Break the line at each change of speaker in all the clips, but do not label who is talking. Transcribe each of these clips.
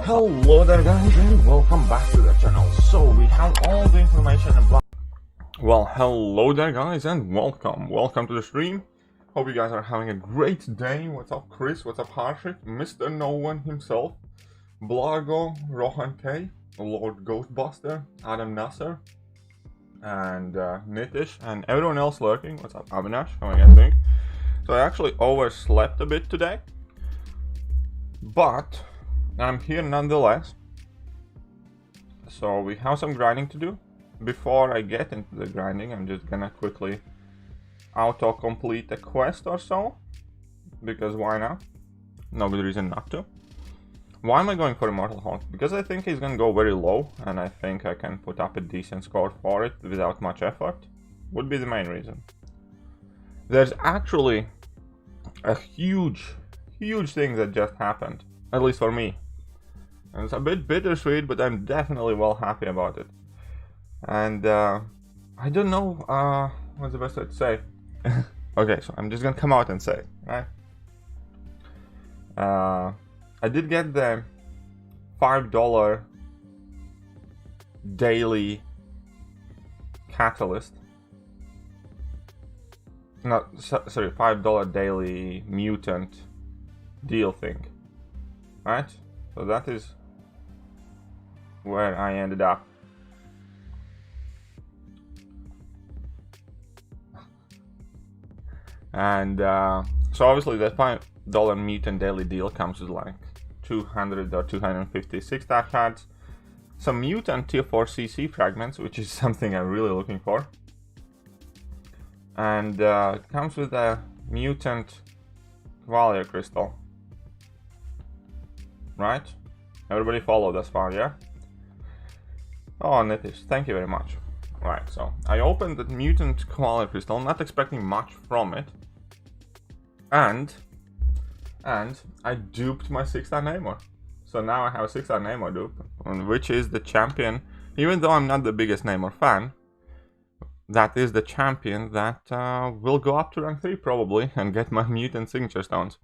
Hello there guys and welcome back to the channel. So we have all the information about... Well, hello there guys and welcome to the stream. Hope you guys are having a great day. What's up Chris, what's up Harshit, Mr. No One himself, Blago, Rohan K, Lord Ghostbuster, Adam Nasser, and Nitish, and everyone else lurking. What's up Avinash, how are you guys doing? So I actually overslept a bit today, but I'm here nonetheless. So we have some grinding to do. Before I get into the grinding, I'm just gonna quickly auto-complete a quest or so, because why not? No good reason not to. Why am I going for Immortal Hulk? Because I think he's gonna go very low, and I think I can put up a decent score for it without much effort. Would be the main reason. There's actually a huge thing that just happened, at least for me. And it's a bit bittersweet, but I'm definitely well happy about it. And I don't know what's the best way to say. Okay, so I'm just gonna come out and say it, right? I did get the $5 daily catalyst. No, sorry, $5 daily mutant deal thing, right? So that is where I ended up. And so obviously that $5 mutant daily deal comes with like 200 or 256 stat cards, some mutant tier 4 CC fragments, which is something I'm really looking for, and it comes with a mutant Valor crystal. Right? Everybody follow thus far, yeah? Oh, Nitish, thank you very much. Right, so I opened the mutant Koala crystal, not expecting much from it. And I duped my 6-star Namor. So now I have a 6-star Namor dupe, which is the champion. Even though I'm not the biggest Namor fan, that is the champion that will go up to rank 3 probably and get my mutant signature stones.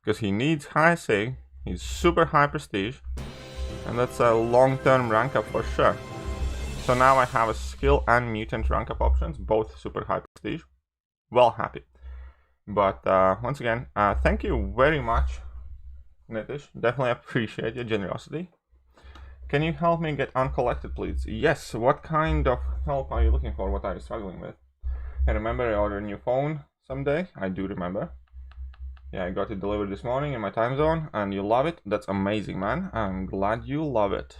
Because he needs high sig. He's super high prestige, and that's a long-term rank up for sure. So now I have a skill and mutant rank up options, both super high prestige. Well happy. But once again, thank you very much, Nitish. Definitely appreciate your generosity. Can you help me get uncollected, please? Yes. What kind of help are you looking for? What are you struggling with? I remember I ordered a new phone someday. I do remember. Yeah, I got it delivered this morning in my time zone, and you love it. That's amazing, man. I'm glad you love it.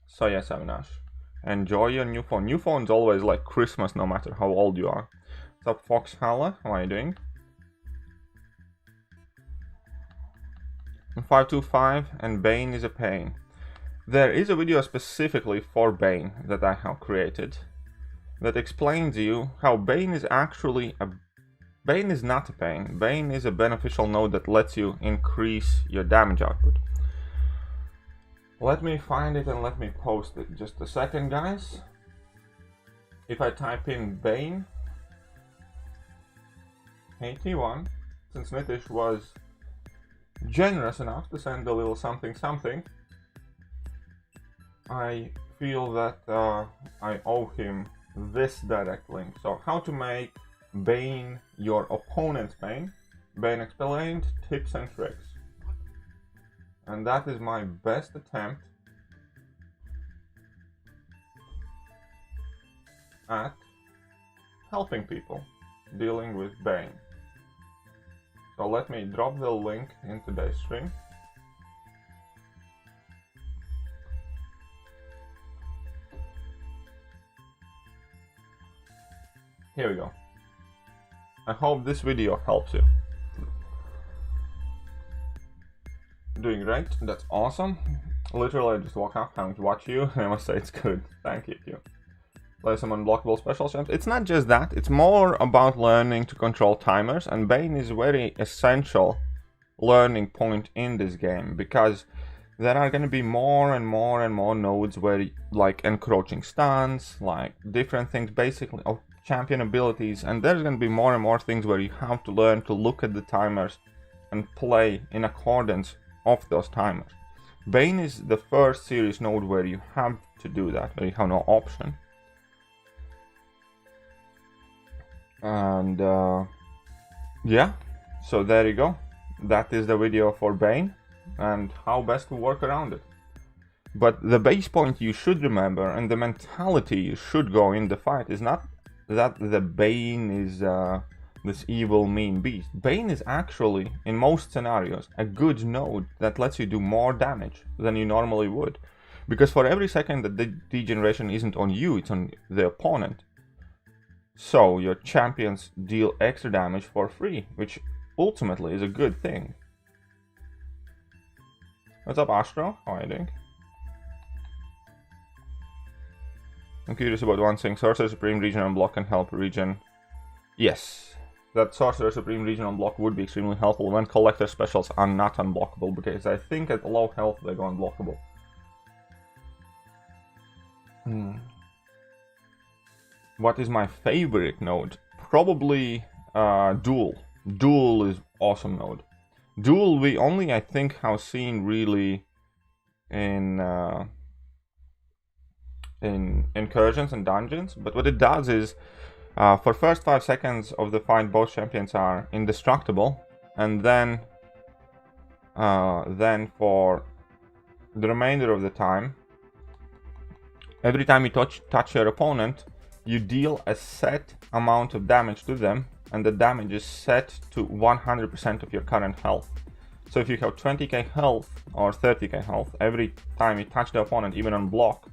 So yes, Avinash, enjoy your new phone. New phone's always like Christmas, no matter how old you are. What's up, Fox Halla? How are you doing? 525 and Bane is a pain. There is a video specifically for Bane that I have created that explains to you how Bane is actually a... Bane is not a pain. Bane is a beneficial node that lets you increase your damage output. Let me find it and let me post it. Just a second, guys. If I type in Bane 81, since Nitish was generous enough to send a little something, I feel that I owe him this direct link. So how to make Bane your opponent's Bane. Bane explained, tips and tricks. And that is my best attempt at helping people dealing with Bane. So let me drop the link in today's stream. Here we go. I hope this video helps you. Doing great, that's awesome. Literally I just woke up, having to watch you, and I must say it's good. Thank you. Play some unblockable special champs. It's not just that, it's more about learning to control timers, and Bane is very essential learning point in this game, because there are going to be more and more and more nodes where, like, encroaching stance, like different things, basically, of champion abilities, and there's going to be more and more things where you have to learn to look at the timers and play in accordance of those timers. Bane is the first serious node where you have to do that, where you have no option. And yeah, so there you go. That is the video for Bane and how best to work around it. But the base point you should remember, and the mentality you should go in the fight, is not that the Bane is this evil mean beast. Bane is actually, in most scenarios, a good node that lets you do more damage than you normally would. Because for every second that the degeneration isn't on you, it's on the opponent. So your champions deal extra damage for free, which ultimately is a good thing. What's up, Astro? How are you doing? I'm curious about one thing. Sorcerer Supreme Region Unblock can help Region. Yes, that Sorcerer Supreme Region Unblock would be extremely helpful when Collector specials are not unblockable, because I think at low health they go unblockable. What is my favorite node? Probably Duel. Duel is awesome node. Duel we only, I think, have seen really in incursions and dungeons, but what it does is for first 5 seconds of the fight both champions are indestructible, and then for the remainder of the time, every time you touch your opponent, you deal a set amount of damage to them, and the damage is set to 100% of your current health. So if you have 20k health or 30k health, every time you touch the opponent, even on block,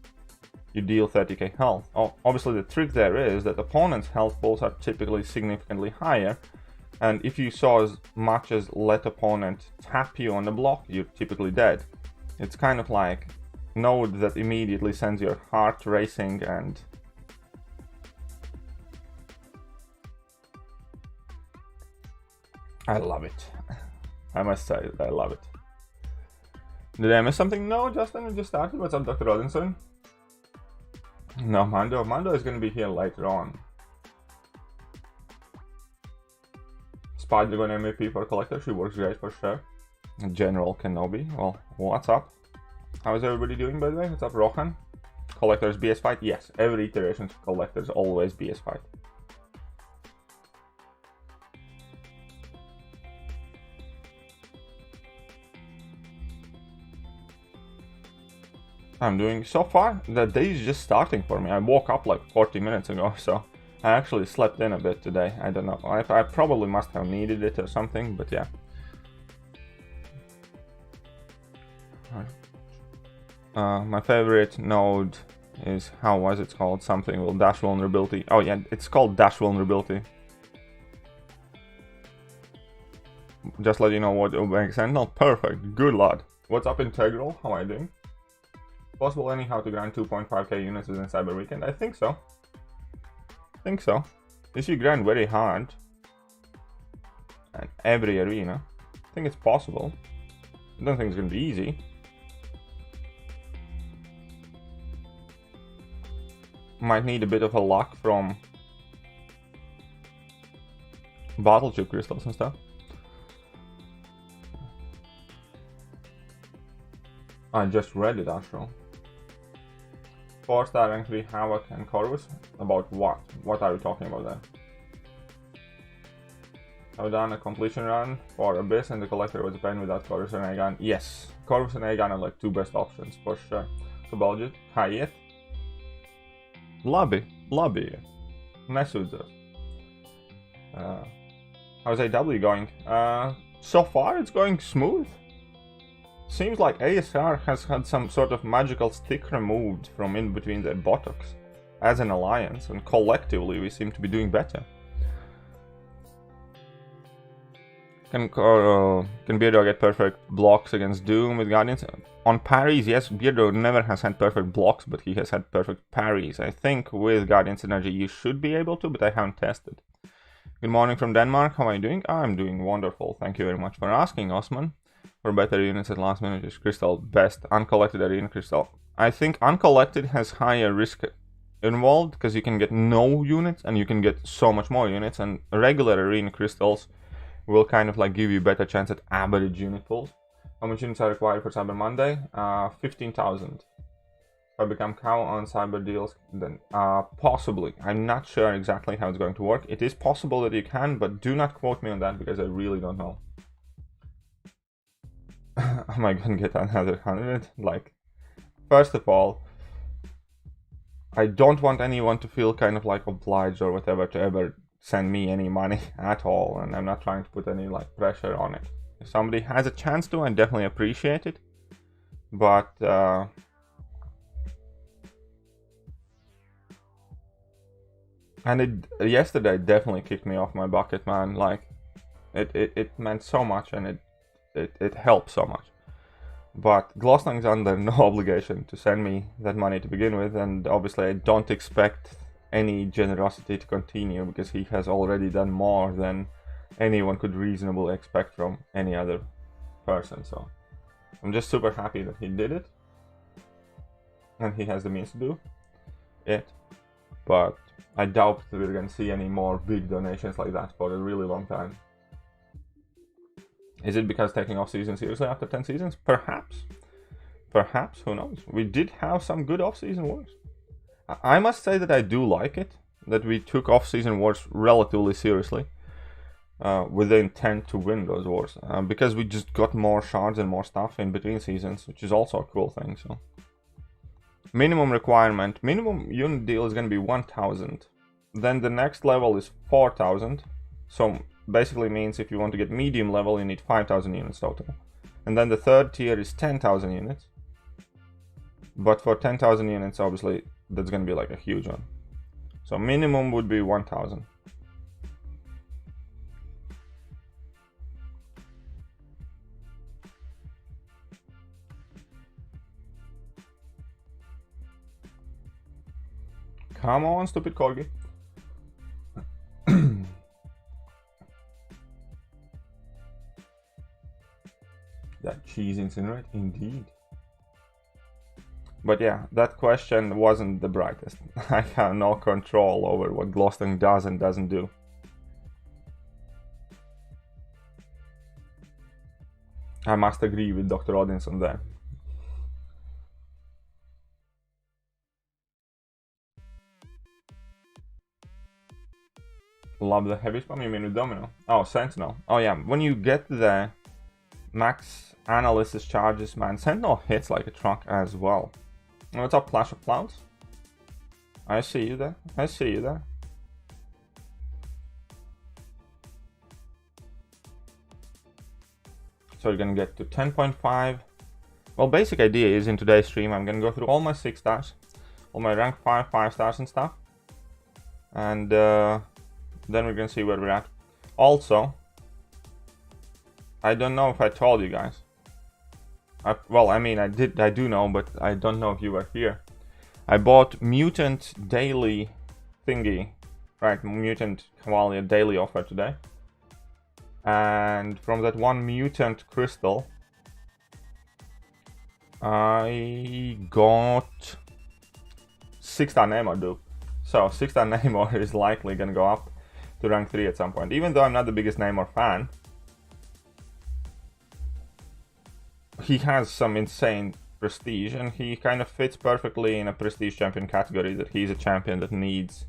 you deal 30k health. Obviously the trick there is that opponents' health pools are typically significantly higher, and if you saw as much as let opponent tap you on the block, you're typically dead. It's kind of like node that immediately sends your heart racing, and I love it. I must say, I love it. Did I miss something? No, Justin, we just started. What's up, Dr. Robinson? No, Mando. Mando is going to be here later on. Spider-Gun MVP for Collector. She works great for sure. General Kenobi. Well, what's up? How is everybody doing, by the way? What's up, Rohan? Collector's BS fight? Yes, every iteration of Collector's always BS fight. I'm doing so far. The day is just starting for me. I woke up like 40 minutes ago, so I actually slept in a bit today. I don't know. I probably must have needed it or something, but yeah. My favorite node is, how was it called? Something with dash vulnerability. Oh yeah, it's called dash vulnerability. Just let you know what Obeng Sentinel. Perfect. Good lad. What's up, Integral? How are you doing? Possible anyhow to grind 2.5k units within Cyber Weekend? I think so. If you grind very hard at every arena, I think it's possible. I don't think it's gonna be easy. Might need a bit of a luck from battle chip crystals and stuff. I just read it, Astro. 4-star rank 3 Havoc and Corvus? About what? What are we talking about there? I've done a completion run for Abyss and the Collector was a pain without Corvus and Aegon. Yes, Corvus and Aegon are like 2 best options for sure. So Belgium, Hayet. Lobby. Messudzers. How's AW going? So far it's going smooth. Seems like ASR has had some sort of magical stick removed from in between their buttocks as an alliance, and collectively we seem to be doing better. Can Beardo get perfect blocks against Doom with Guardians? On parries, yes, Beardo never has had perfect blocks, but he has had perfect parries. I think with Guardians Energy you should be able to, but I haven't tested. Good morning from Denmark, how are you doing? I'm doing wonderful, thank you very much for asking, Osman. For better units at last minute is crystal best. Uncollected arena crystal. I think uncollected has higher risk involved because you can get no units and you can get so much more units, and regular arena crystals will kind of like give you better chance at average unit pulls. How much units are required for Cyber Monday? 15,000. If I become cow on cyber deals, then possibly. I'm not sure exactly how it's going to work. It is possible that you can, but do not quote me on that because I really don't know. Am I gonna get another 100? Like, first of all, I don't want anyone to feel kind of like obliged or whatever to ever send me any money at all, and I'm not trying to put any like pressure on it. If somebody has a chance to, I definitely appreciate it, but and yesterday definitely kicked me off my bucket, man. Like, it meant so much, and it helped so much. But Glostang's under no obligation to send me that money to begin with, and obviously I don't expect any generosity to continue because he has already done more than anyone could reasonably expect from any other person. So I'm just super happy that he did it, and he has the means to do it. But I doubt that we're gonna see any more big donations like that for a really long time. Is it because taking off-season seriously after 10 seasons? Perhaps. Perhaps, who knows? We did have some good off-season wars. I must say that I do like it, that we took off-season wars relatively seriously, with the intent to win those wars, because we just got more shards and more stuff in between seasons, which is also a cool thing. So, minimum requirement, minimum unit deal is going to be 1,000. Then the next level is 4,000. So basically means if you want to get medium level, you need 5,000 units total. And then the third tier is 10,000 units. But for 10,000 units, obviously, that's going to be like a huge one. So minimum would be 1,000. Come on, stupid corgi. That cheese incinerate, indeed. But yeah, that question wasn't the brightest. I have no control over what Glostang does and doesn't do. I must agree with Dr. Odins on that. Love the heavy spam, you mean with Domino? Oh, Sentinel. Oh yeah, when you get the max analysis charges, man, Sentinel hits like a truck as well. What's up, Clash of Clouds? I see you there. I see you there. So you're gonna get to 10.5. Well, basic idea is in today's stream, I'm gonna go through all my 6 stars, all my rank 5 stars and stuff. And then we're gonna see where we're at. Also, I don't know if I told you guys. Well, I mean, I do know, but I don't know if you were here. I bought Mutant daily thingy, right? Mutant Cavalier daily offer today. And from that one Mutant crystal, I got 6-star Namor dupe. So 6-star Namor is likely gonna go up to rank 3 at some point. Even though I'm not the biggest Namor fan, he has some insane prestige, and he kind of fits perfectly in a prestige champion category, that he's a champion that needs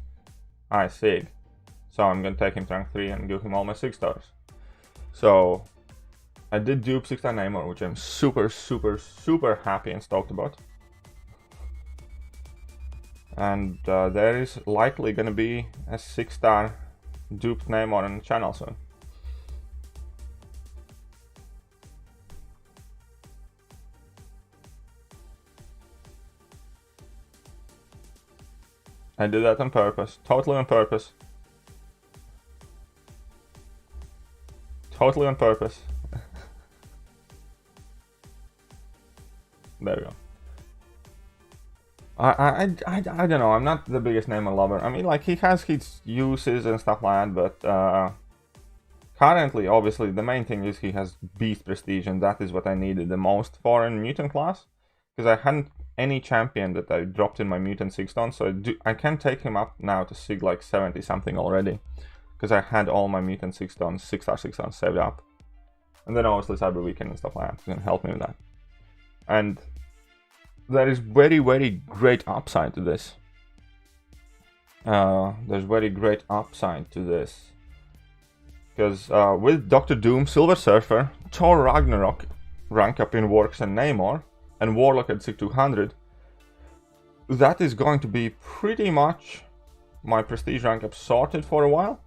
high sig. So I'm gonna take him to rank 3 and give him all my 6 stars. So I did dupe 6-star Namor, which I'm super happy and stoked about. And there is likely gonna be a 6-star duped Namor on the channel soon. I did that on purpose. Totally on purpose. Totally on purpose. There we go. I don't know. I'm not the biggest Namor lover. I mean, like, he has his uses and stuff like that, but Currently, obviously, the main thing is he has Beast Prestige, and that is what I needed the most for in Mutant class. Because I hadn't any champion that I dropped in my Mutant 6-star, so I can take him up now to Sig like 70 something already. Because I had all my Mutant 6-star, 6-star saved up. And then obviously Cyber Weekend and stuff like that can help me with that. And there is very, very great upside to this. There's very great upside to this. Because with Dr. Doom, Silver Surfer, Thor Ragnarok rank up in Works and Namor, and Warlock at Sig 200, that is going to be pretty much my prestige rank up sorted for a while,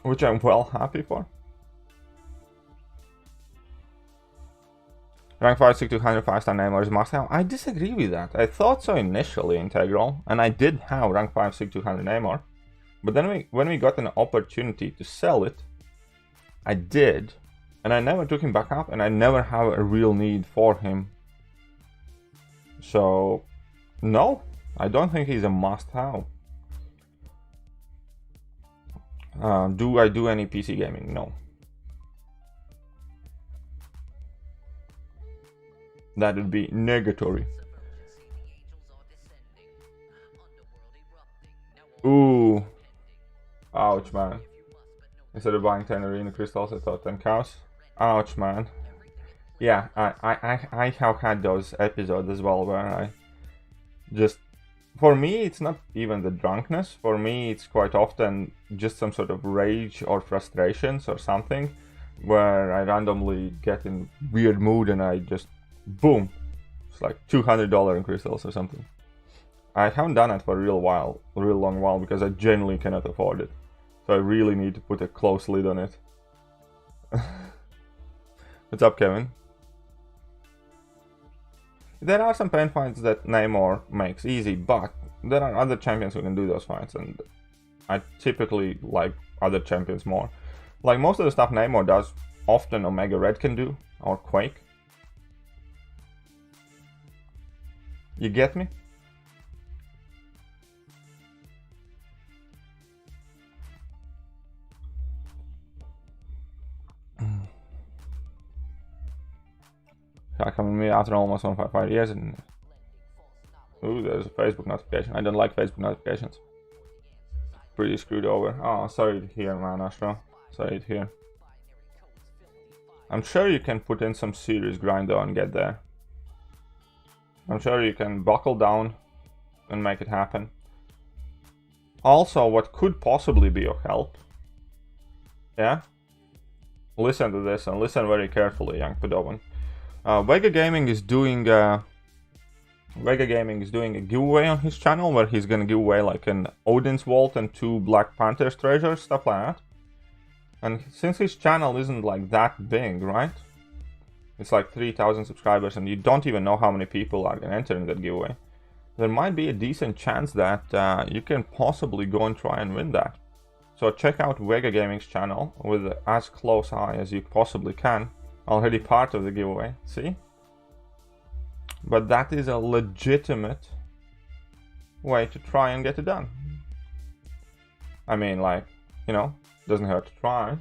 which I'm well happy for. Rank 5 Sig 200 5-star Namor is must have. I disagree with that. I thought so initially, Integral, and I did have rank 5 Sig 200 Namor. But then when we got an opportunity to sell it, I did, and I never took him back up, and I never have a real need for him. So, no, I don't think he's a must-have. Do I do any PC gaming? No. That would be negatory. Ooh. Ouch, man. Instead of buying 10 arena crystals, I thought 10 cows. Ouch, man. Yeah, I have had those episodes as well where I just... For me, it's not even the drunkenness. For me, it's quite often just some sort of rage or frustrations or something where I randomly get in weird mood and I just... Boom! It's like $200 in crystals or something. I haven't done it for a real long while, because I genuinely cannot afford it. So I really need to put a close lid on it. What's up, Kevin? There are some pain fights that Namor makes easy, but there are other champions who can do those fights, and I typically like other champions more. Like most of the stuff Namor does, often Omega Red can do, or Quake. You get me? I come with me after almost 1.5 years, and ooh, there's a Facebook notification. I don't like Facebook notifications. Pretty screwed over. Oh, sorry to hear, man, Astro. Sorry to hear. I'm sure you can put in some serious grind though and get there. I'm sure you can buckle down and make it happen. Also, what could possibly be of help, yeah? Listen to this and listen very carefully, young Padovan. Vega Gaming is doing a giveaway on his channel where he's gonna give away like an Odin's Vault and 2 Black Panther's treasures, stuff like that. And since his channel isn't like that big, right? It's like 3,000 subscribers, and you don't even know how many people are gonna enter in that giveaway. There might be a decent chance that you can possibly go and try and win that. So check out Vega Gaming's channel with as close eye as you possibly can. Already part of the giveaway, see? But that is a legitimate way to try and get it done. I mean, like, you know, doesn't hurt to try.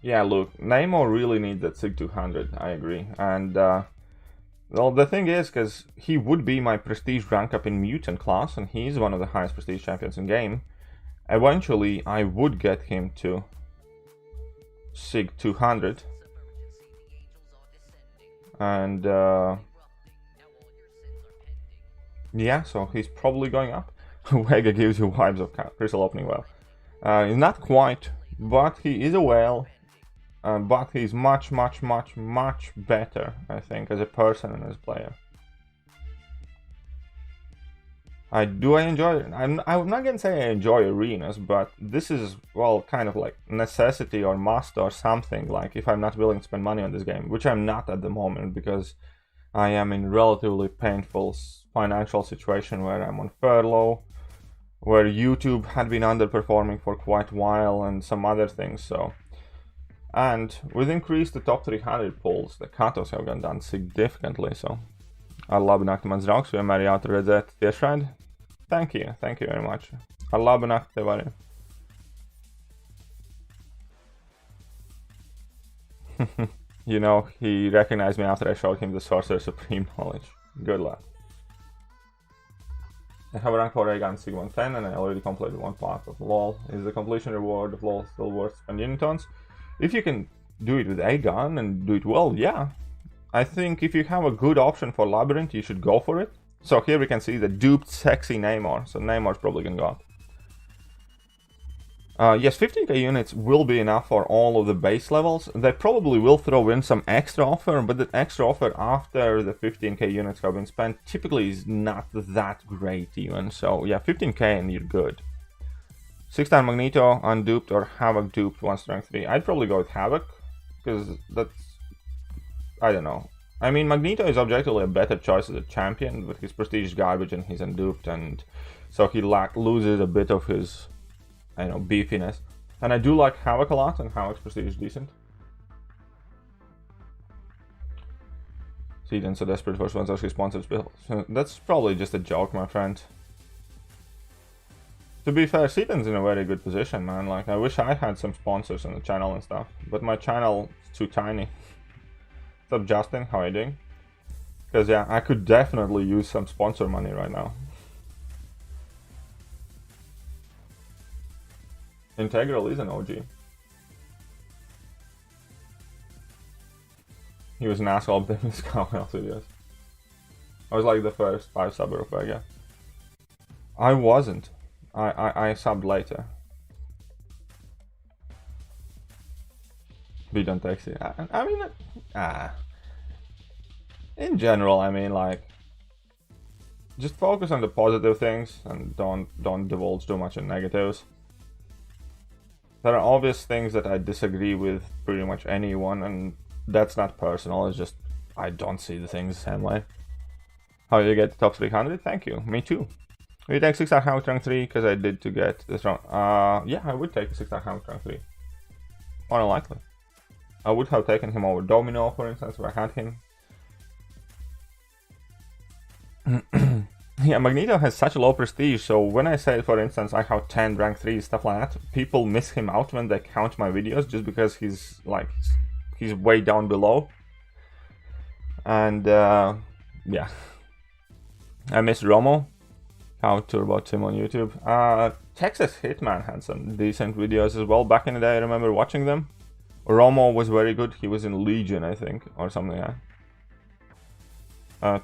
Yeah, look, Namor really needs that Sig 200, I agree. And, well, the thing is, because he would be my prestige rank up in Mutant class, and he's one of the highest prestige champions in game. Eventually, I would get him to Sig 200. And, yeah, so he's probably going up. Vega gives you vibes of crystal opening well. Not quite, but he is a whale. But he's much better, I think, as a person and as a player. I enjoy it. I'm not gonna say I enjoy arenas, but this is, well, kind of like necessity or must or something, like if I'm not willing to spend money on this game, which I'm not at the moment because I am in relatively painful financial situation where I'm on furlough, where YouTube had been underperforming for quite a while and some other things, so. And with increased the top 300 pulls, the cutoffs have gone down significantly, so. Ar labi nakti, mans draugs, vienmēr jautri redzēt tiešraidi. Thank you very much. Allah benak tevari. You know, he recognized me after I showed him the Sorcerer Supreme knowledge. Good luck. I have ranked for Reagan Sigma 10 and I already completed one part of LoL. Is the completion reward of LoL still worth spending tons? If you can do it with Aegon and do it well, yeah. I think if you have a good option for Labyrinth, you should go for it. So here we can see the duped sexy Namor. So Namor's probably gonna go up. Yes, 15k units will be enough for all of the base levels. They probably will throw in some extra offer, but the extra offer after the 15k units have been spent typically is not that great even. So yeah, 15k and you're good. 6-star Magneto unduped or Havoc duped 1 strength 3. I'd probably go with Havoc, because that's... I don't know. I mean, Magneto is objectively a better choice as a champion, but his prestige is garbage and he's unduped, and so he loses a bit of his... I know, beefiness. And I do like Havoc a lot, and Havoc's prestige is decent. Seaton so desperate for sponsorship sponsors. That's probably just a joke, my friend. To be fair, Seaton's in a very good position, man. Like, I wish I had some sponsors on the channel and stuff, but my channel is too tiny. What's up, Justin? How are you doing? Because, yeah, I could definitely use some sponsor money right now. Integral is an OG. He was an asshole in his Cowbell videos. I was like the first 5 subber of Vega. I wasn't. I subbed later. Beat on taxi. I mean, in general, I mean, like, just focus on the positive things and don't divulge too much in negatives. There are obvious things that I disagree with pretty much anyone, and that's not personal, it's just I don't see the things the same way. How did you get the top 300? Thank you, me too. Will you take 6-star Havoc rank 3? Because I did to get this round. Yeah, I would take a 6-star Havoc rank 3. More than likely. I would have taken him over Domino, for instance, if I had him. Yeah, Magneto has such a low prestige, so when I say, for instance, I have 10 rank 3, stuff like that, people miss him out when they count my videos just because he's, like, he's way down below. And, yeah. I miss Romo. How Turbo Tim on YouTube. Texas Hitman had some decent videos as well. Back in the day, I remember watching them. Romo was very good. He was in Legion, I think, or something like that.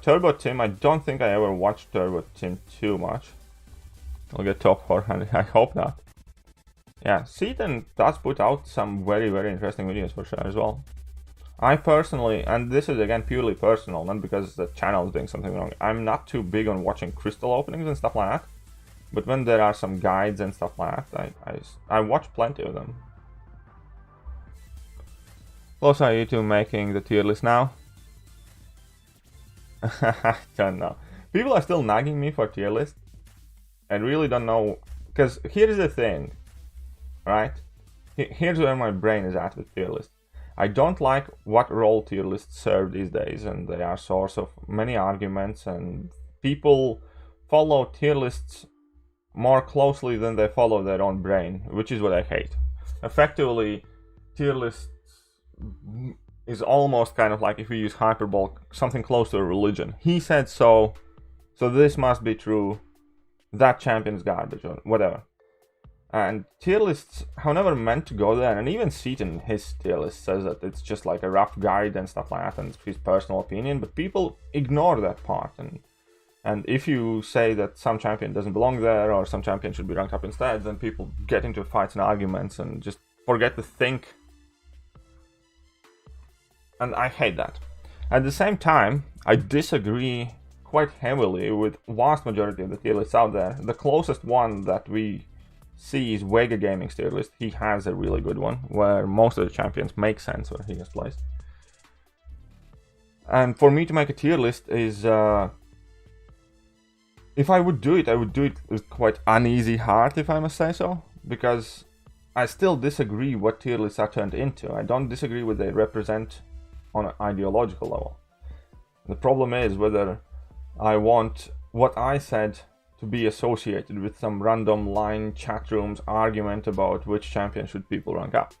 Turbo Tim, I don't think I ever watched Turbo Tim too much. I'll get top 400, I hope not. Yeah, Seaton does put out some very, very interesting videos for sure as well. I personally, and this is again purely personal, not because the channel is doing something wrong, I'm not too big on watching crystal openings and stuff like that. But when there are some guides and stuff like that, I watch plenty of them. Close are you to making the tier list now? I don't know. People are still nagging me for tier list. I really don't know, because here's the thing, right? Here's where my brain is at with tier list. I don't like what role tier lists serve these days, and they are source of many arguments, and people follow tier lists more closely than they follow their own brain, which is what I hate. Effectively, tier lists is almost kind of like, if we use hyperbole, something close to a religion. He said so, so this must be true, that champion's garbage, or whatever. And tier lists have never meant to go there, and even Seaton, his tier list, says that it's just like a rough guide and stuff like that, and it's his personal opinion, but people ignore that part. And if you say that some champion doesn't belong there, or some champion should be ranked up instead, then people get into fights and arguments and just forget to think. And I hate that. At the same time, I disagree quite heavily with vast majority of the tier lists out there. The closest one that we see is Vega Gaming's tier list. He has a really good one, where most of the champions make sense where he is placed. And for me to make a tier list is... if I would do it with quite uneasy heart, if I must say so. Because I still disagree what tier lists are turned into. I don't disagree what they represent on an ideological level. The problem is whether I want what I said to be associated with some random line chat rooms argument about which champion should people rank up.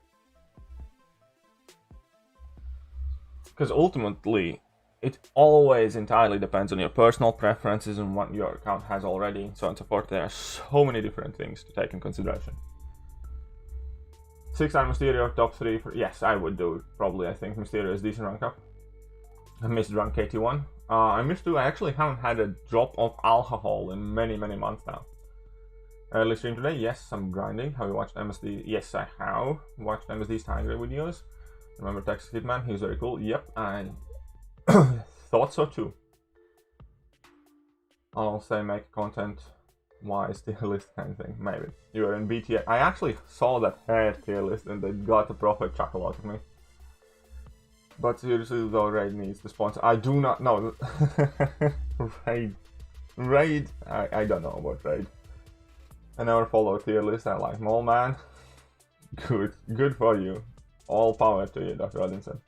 Because ultimately, it always entirely depends on your personal preferences and what your account has already, and so on and so forth. There are so many different things to take in consideration. 6-star Mysterio, top 3 for... Yes, I would do it, probably. I think Mysterio is decent rank up. I missed rank 81. I missed 2. I actually haven't had a drop of alcohol in many months now. Early stream today? Yes, I'm grinding. Have you watched MSD? Yes, I have watched MSD's Tiger videos. Remember Texas Hitman? He's very cool. Yep, I thought so too. I'll say make content wise tier list kind of thing. Maybe. You are in BTA. I actually saw that hair tier list and they got a proper chuckle out of me. But seriously though, Raid needs the sponsor. I do not know. Raid? I don't know about Raid. I never follow tier list. I like Mole Man. Good for you. All power to you, Dr. Robinson.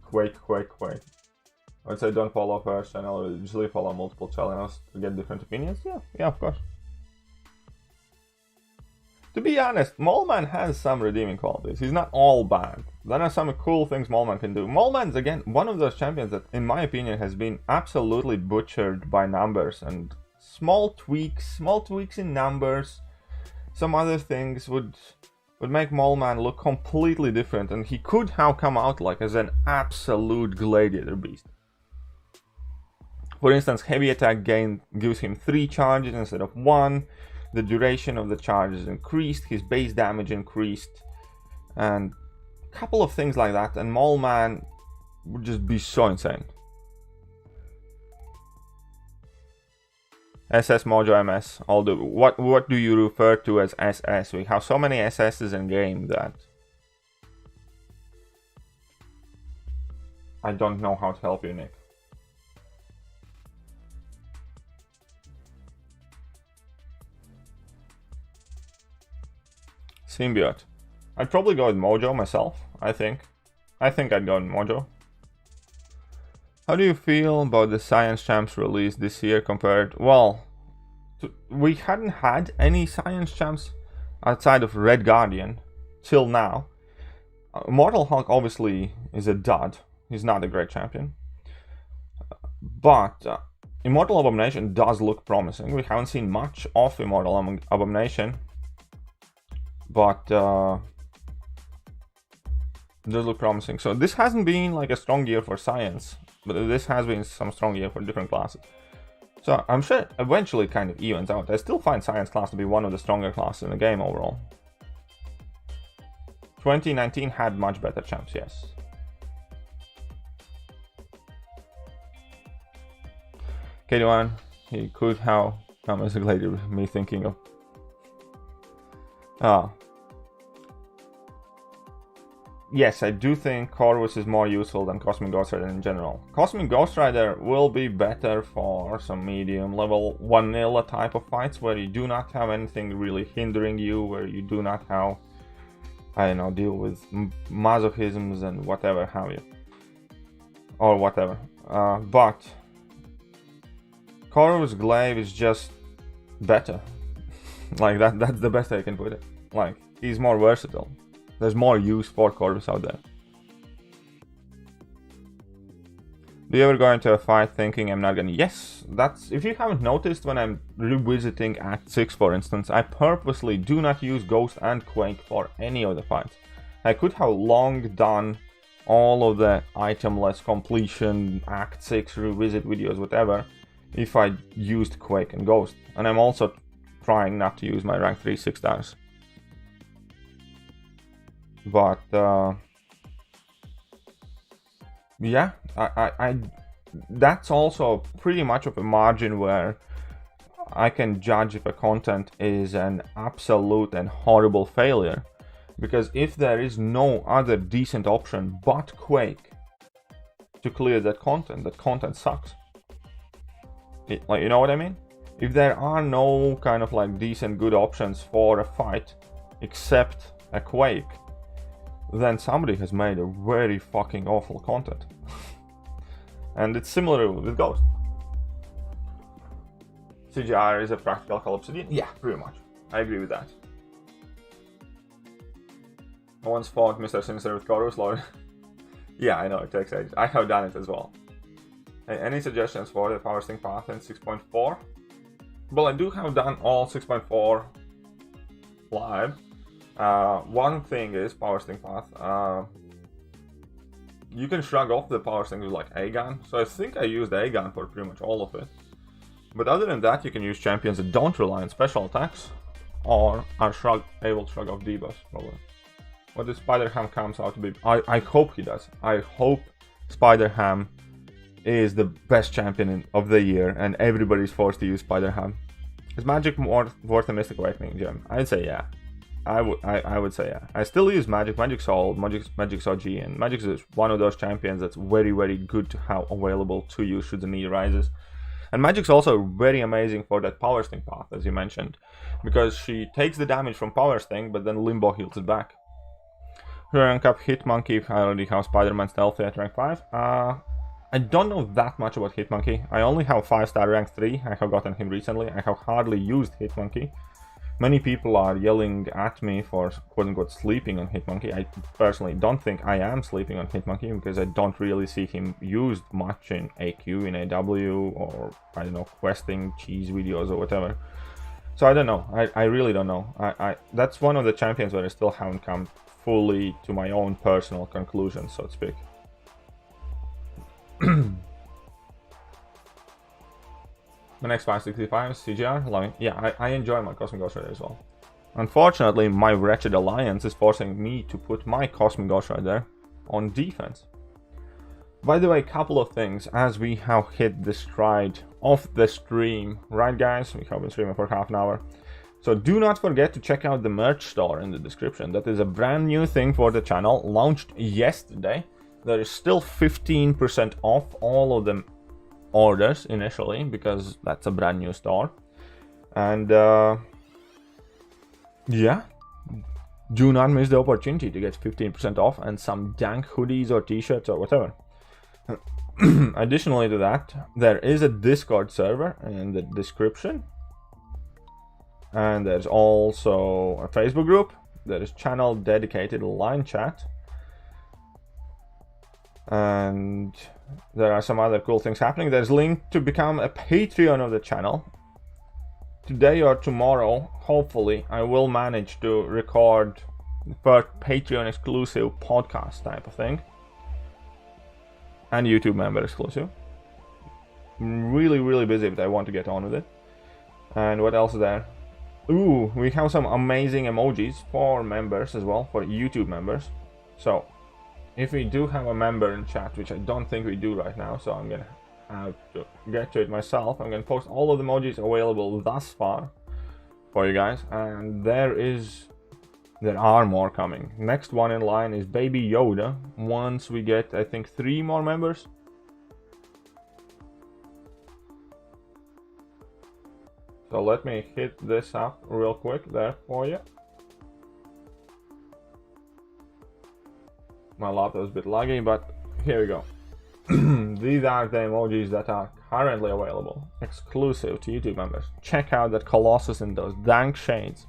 Quake. I would say don't follow first channel, usually follow multiple channels to get different opinions. Yeah, of course. To be honest, Moleman has some redeeming qualities. He's not all bad. There are some cool things Moleman can do. Moleman's, again, one of those champions that, in my opinion, has been absolutely butchered by numbers. And small tweaks in numbers, some other things would make Moleman look completely different. And he could have come out like as an absolute gladiator beast. For instance, heavy attack gain gives him 3 charges instead of 1. The duration of the charge is increased, his base damage increased, and a couple of things like that, and Mole Man would just be so insane. SS Mojo MS, all do. What do you refer to as SS? We have so many SS's in game that I don't know how to help you, Nick. Symbiote. I'd probably go with Mojo myself, I think. I'd go with Mojo. How do you feel about the Science Champs release this year compared... Well, we hadn't had any Science Champs outside of Red Guardian till now. Immortal Hulk obviously is a dud. He's not a great champion. But Immortal Abomination does look promising. We haven't seen much of Immortal Abomination. But it does look promising. So this hasn't been like a strong year for Science, but this has been some strong year for different classes. So I'm sure eventually it kind of evens out. I still find Science class to be one of the stronger classes in the game overall. 2019 had much better champs, yes. K1, he could have come as a gladiator, me thinking of... Yes, I do think Corvus is more useful than Cosmic Ghost Rider in general. Cosmic Ghost Rider will be better for some medium level vanilla type of fights where you do not have anything really hindering you, where you do not have, I don't know, deal with masochisms and whatever have you. Or whatever. But Corvus Glaive is just better. Like that's the best I can put it. Like, he's more versatile. There's more use for Corvus out there. Do you ever go into a fight thinking I'm not gonna... Yes, that's... If you haven't noticed, when I'm revisiting Act 6, for instance, I purposely do not use Ghost and Quake for any of the fights. I could have long done all of the itemless completion, Act 6 revisit videos, whatever, if I used Quake and Ghost. And I'm also trying not to use my rank 3 6 stars. But yeah, I that's also pretty much of a margin where I can judge if a content is an absolute and horrible failure, because if there is no other decent option but Quake to clear that content sucks. Like, you know what I mean? If there are no kind of like decent good options for a fight except a Quake, then somebody has made a very fucking awful content. And it's similar with Ghost. CGR is a practical Call Obsidian? Yeah, pretty much. I agree with that. I once fought Mr. Sinister with Chorus Lord. Yeah, I know, it takes ages. I have done it as well. Any suggestions for the Power Sting path in 6.4? Well, I do have done all 6.4 live. One thing is Power Sting path. You can shrug off the Power Sting with like A-Gun. So I think I used A-Gun for pretty much all of it. But other than that, you can use champions that don't rely on special attacks or are able to shrug off debuffs, probably. What if Spider-Ham comes out to be? I hope he does. I hope Spider-Ham is the best champion of the year and everybody's forced to use Spider-Ham. Is Magic more worth a Mystic Awakening gem? I'd say yeah. I would say yeah. I still use Magic Soul, Magic OG, and Magic is one of those champions that's very, very good to have available to you should the need arises. And Magic's also very amazing for that Power Sting path, as you mentioned, because she takes the damage from Power Sting, but then Limbo heals it back. Rank up Hitmonkey. I already have Spider-Man Stealthy at rank 5. I don't know that much about Hitmonkey. I only have 5-star rank 3. I have gotten him recently. I have hardly used Hitmonkey. Many people are yelling at me for quote-unquote sleeping on Hitmonkey. I personally don't think I am sleeping on Hitmonkey because I don't really see him used much in AQ, in AW, or I don't know, questing, cheese videos or whatever. So I don't know. I really don't know. That's one of the champions where I still haven't come fully to my own personal conclusions, so to speak. The next 565 is CGR. Yeah, I enjoy my Cosmic Ghost Rider as well. Unfortunately, my wretched alliance is forcing me to put my Cosmic Ghost Rider on defense. By the way, a couple of things as we have hit the stride of the stream. Right, guys? We have been streaming for half an hour. So do not forget to check out the merch store in the description. That is a brand new thing for the channel, launched yesterday. There is still 15% off all of the orders initially, because that's a brand new store. And yeah, do not miss the opportunity to get 15% off and some dank hoodies or t-shirts or whatever. Additionally to that, there is a Discord server in the description, and there's also a Facebook group. There is channel dedicated line chat, and there are some other cool things happening. There's a link to become a Patreon of the channel. Today or tomorrow, hopefully, I will manage to record the Patreon exclusive podcast type of thing. And YouTube member exclusive. I'm really, really busy, but I want to get on with it. And what else is there? Ooh, we have some amazing emojis for members as well, for YouTube members. So, if we do have a member in chat, which I don't think we do right now, so I'm gonna have to get to it myself. I'm gonna post all of the emojis available thus far for you guys, and there are more coming. Next one in line is Baby Yoda. Once we get, I think, 3 more members. So let me hit this up real quick there for you. My laptop is a bit laggy, but here we go. These are the emojis that are currently available, exclusive to YouTube members. Check out that Colossus in those dank shades.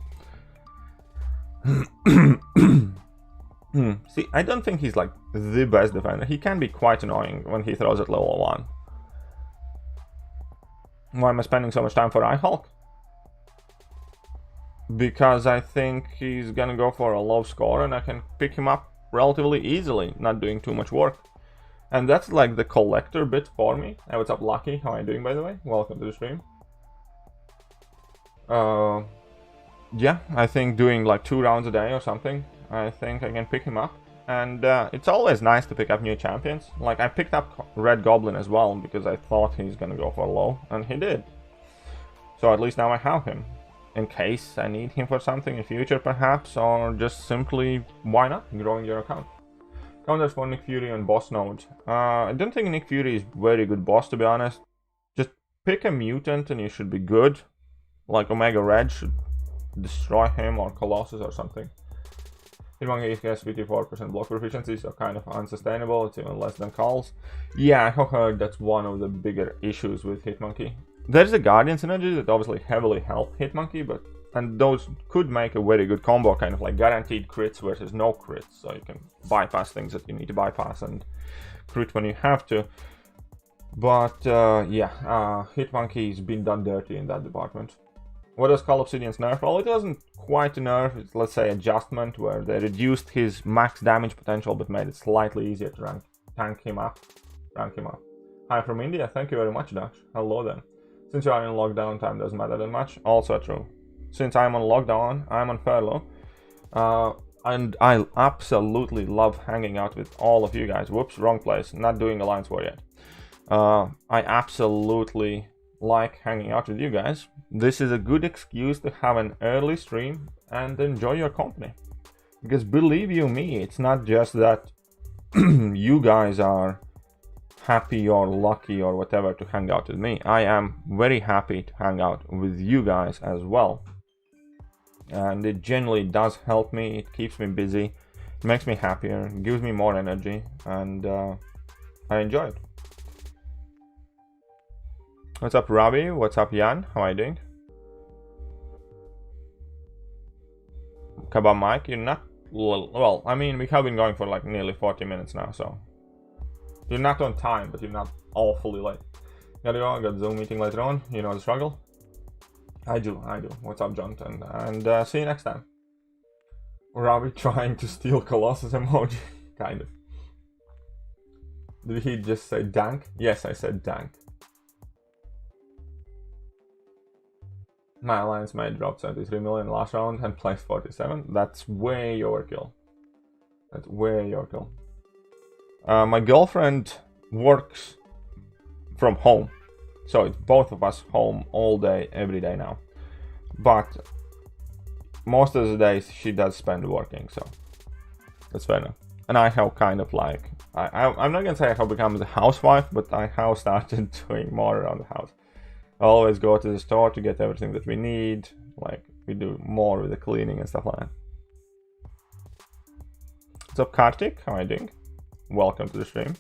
See, I don't think he's like the best defender. He can be quite annoying when he throws at level 1. Why am I spending so much time for iHulk? Because I think he's gonna go for a low score and I can pick him up relatively easily, not doing too much work. And that's like the collector bit for me. Hey, what's up, Lucky? How are you doing, by the way? Welcome to the stream. Yeah, I think doing like 2 rounds a day or something, I think I can pick him up. And it's always nice to pick up new champions. Like, I picked up Red Goblin as well, because I thought he's gonna go for low, and he did. So at least now I have him. In case I need him for something in future, perhaps, or just simply, why not, growing your account. Counters for Nick Fury on boss node. I don't think Nick Fury is very good boss, to be honest. Just pick a mutant and you should be good. Like Omega Red should destroy him, or Colossus or something. Hitmonkey has 54% block proficiency, so kind of unsustainable. It's even less than Calls. Yeah, I have heard that's one of the bigger issues with Hitmonkey. There's a Guardian synergy that obviously heavily help Hitmonkey, and those could make a very good combo, kind of like guaranteed crits versus no crits, so you can bypass things that you need to bypass and crit when you have to. But yeah, Hitmonkey's been done dirty in that department. What does Call Obsidian's nerf? Well, it wasn't quite a nerf, it's, let's say, adjustment, where they reduced his max damage potential but made it slightly easier to rank him up. Hi from India, thank you very much, Dax. Hello then. Since you are in lockdown, time doesn't matter that much. Also true. Since I'm on lockdown, I'm on furlough. And I absolutely love hanging out with all of you guys. Whoops, wrong place. Not doing Alliance War yet. I absolutely like hanging out with you guys. This is a good excuse to have an early stream and enjoy your company. Because believe you me, it's not just that you guys are happy or lucky or whatever to hang out with me. I am very happy to hang out with you guys as well. And it generally does help me, it keeps me busy, it makes me happier, it gives me more energy, and I enjoy it. What's up, Robbie? What's up, Jan? How are you doing? Kebab Mike, you're not... Well, I mean, we have been going for like nearly 40 minutes now, so... You're not on time, but you're not awfully late. Gotta go, I got Zoom meeting later on, you know the struggle? I do. What's up, Jonathan? And see you next time. Robbie trying to steal Colossus emoji. Kind of. Did he just say dank? Yes, I said dank. My alliance mate dropped 73 million last round and placed 47. That's way overkill. That's way overkill. My girlfriend works from home, so it's both of us home all day, every day now. But most of the days she does spend working, so that's fair enough. And I have kind of like, I'm not gonna say I have become a housewife, but I have started doing more around the house. I always go to the store to get everything that we need, like we do more with the cleaning and stuff like that. What's up, Kartik? How are you doing? Welcome to the stream.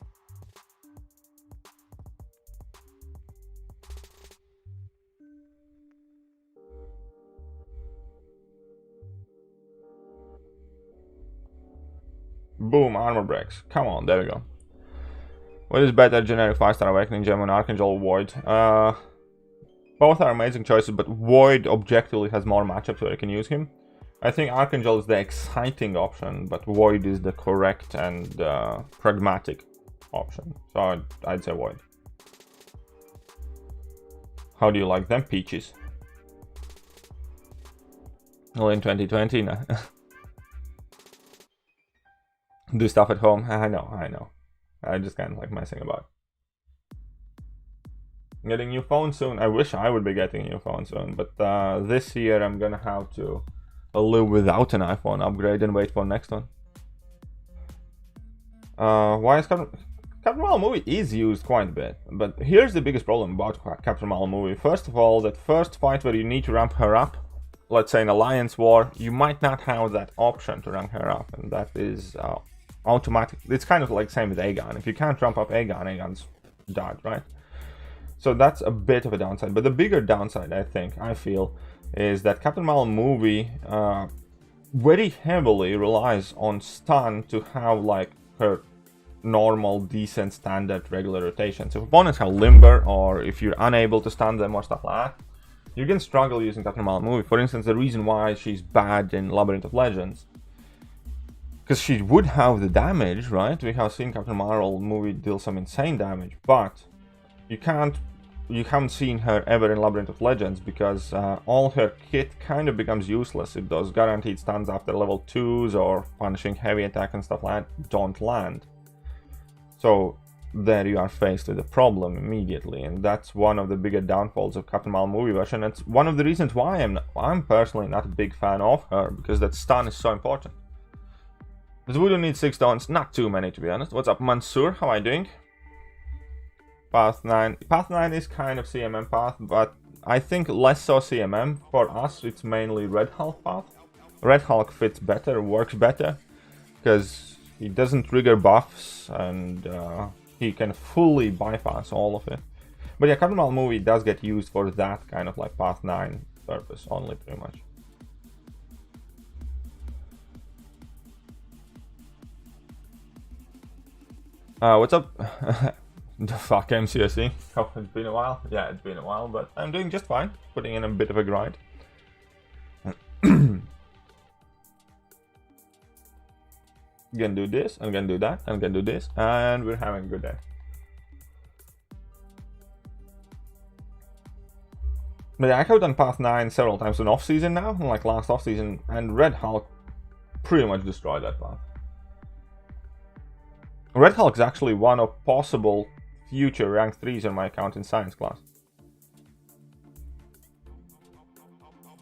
Boom, armor breaks. Come on, there we go. What is better, generic 5-star Awakening Gem and Archangel Void? Both are amazing choices, but Void objectively has more matchups where you can use him. I think Archangel is the exciting option, but Void is the correct and pragmatic option. So I'd say Void. How do you like them peaches? Well, in 2020, no. Do stuff at home. I know. I just kind of like messing about. Getting a new phone soon. I wish I would be getting a new phone soon, but this year I'm gonna have to live without an iPhone upgrade and wait for next one. Why is Captain Marvel movie is used quite a bit, but here's the biggest problem about Captain Marvel movie. First of all, that first fight where you need to ramp her up, let's say in Alliance War, you might not have that option to ramp her up, and that is automatic. It's kind of like same with Aegon. If you can't ramp up Aegon, Aegon's dead, right? So that's a bit of a downside. But the bigger downside, I feel, is that Captain Marvel movie very heavily relies on stun to have like her normal, decent, standard, regular rotations. If opponents have limber, or if you're unable to stun them or stuff like that, you can struggle using Captain Marvel movie. For instance, the reason why she's bad in Labyrinth of Legends, because she would have the damage, right? We have seen Captain Marvel movie deal some insane damage, but you haven't seen her ever in Labyrinth of Legends, because all her kit kind of becomes useless if those guaranteed stuns after level 2s or punishing heavy attack and stuff like that don't land. So there you are faced with a problem immediately, and that's one of the bigger downfalls of Captain Marvel movie version. It's one of the reasons why I'm personally not a big fan of her, because that stun is so important. Does Voodoo need 6 stones? Not too many, to be honest. What's up, Mansoor? How are you doing? Path 9. Path 9 is kind of CMM path, but I think less so CMM. For us, it's mainly Red Hulk path. Red Hulk fits better, works better. because he doesn't trigger buffs, and he can fully bypass all of it. But yeah, Captain Marvel movie does get used for that kind of like Path 9 purpose only, pretty much. What's up? The fuck MCOC? Oh, it's been a while. Yeah, it's been a while, but I'm doing just fine. Putting in a bit of a grind. I'm gonna do this, I'm gonna do that, I'm gonna do this, and we're having a good day. But yeah, I have done Path 9 several times in off-season now, like last off-season, and Red Hulk pretty much destroyed that path. Red Hulk is actually one of possible future rank 3s in my account in science class.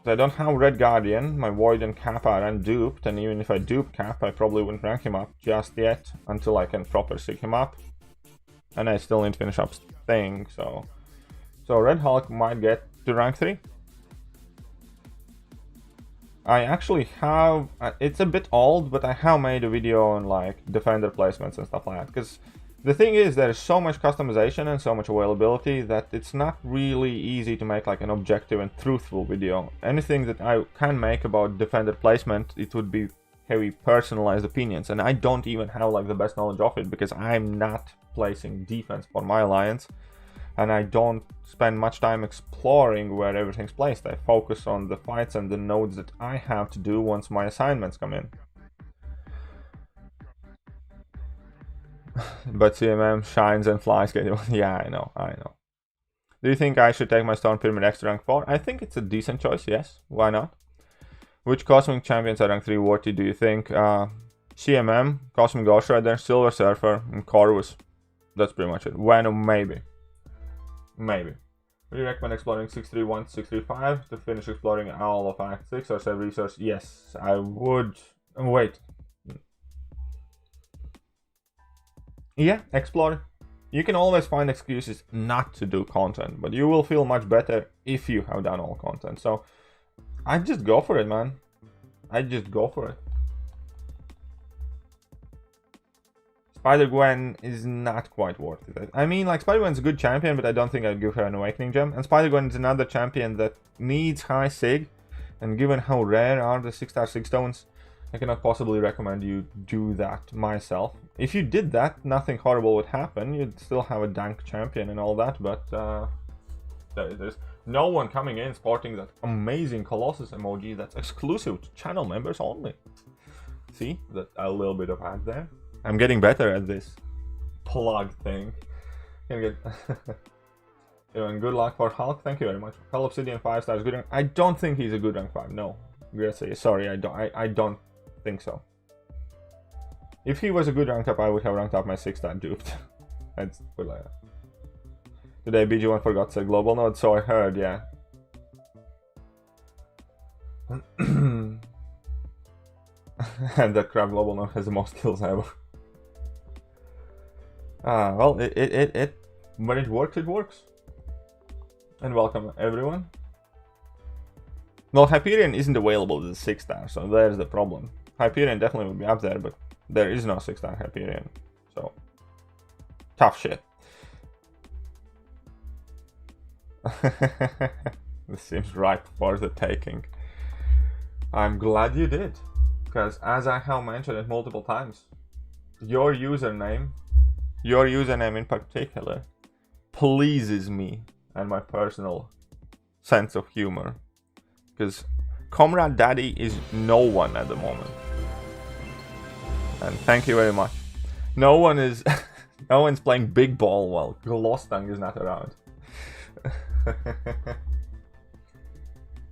So I don't have Red Guardian, my Void and Kappa aren't duped, and even if I dupe Kappa, I probably wouldn't rank him up just yet, until I can proper sig him up. And I still need to finish up Sting, so Red Hulk might get to rank 3. I actually have, it's a bit old, but I have made a video on like defender placements and stuff like that, because the thing is there's so much customization and so much availability that it's not really easy to make like an objective and truthful video. Anything that I can make about defender placement, it would be heavy personalized opinions, and I don't even have like the best knowledge of it because I'm not placing defense for my alliance. And I don't spend much time exploring where everything's placed. I focus on the fights and the nodes that I have to do once my assignments come in. But CMM shines and flies. Yeah, I know. Do you think I should take my Storm Pyramid X to rank 4? I think it's a decent choice, yes. Why not? Which Cosmic Champions are rank 3 worthy, do you think? CMM, Cosmic Ghost Rider, Silver Surfer, and Corvus. That's pretty much it. Venom, maybe. Maybe. Would you recommend exploring 631 635 to finish exploring all of Act 6 or save resource? Yes, I would. Wait. Yeah, explore. You can always find excuses not to do content, but you will feel much better if you have done all content. So, I just go for it, man. I just go for it. Spider-Gwen is not quite worth it. I mean, like, Spider-Gwen's a good champion, but I don't think I'd give her an Awakening Gem. And Spider-Gwen is another champion that needs high sig, and given how rare are the 6-star 6 stones, I cannot possibly recommend you do that myself. If you did that, nothing horrible would happen. You'd still have a dank champion and all that, but there's no one coming in sporting that amazing Colossus emoji that's exclusive to channel members only. See? That a little bit of ad there. I'm getting better at this plug thing. Can get and good luck for Hulk. Thank you very much. Hell Obsidian 5 stars. Good rank. I don't think he's a good rank 5. No, sorry, I don't think so. If he was a good rank up, I would have ranked up my 6-star duped. Let's put it like that. Today BG1 forgot to say global node, so I heard. Yeah. And that crap global node has the most kills ever. Well, when it works, it works. And welcome everyone. Well, Hyperion isn't available as a 6-star, so there's the problem. Hyperion definitely would be up there, but there is no 6-star Hyperion. So, tough shit. This seems ripe for the taking. I'm glad you did, because as I have mentioned it multiple times, your username in particular, pleases me and my personal sense of humor. Because Comrade Daddy is no one at the moment. And thank you very much. No one's playing big ball while Glostang is not around.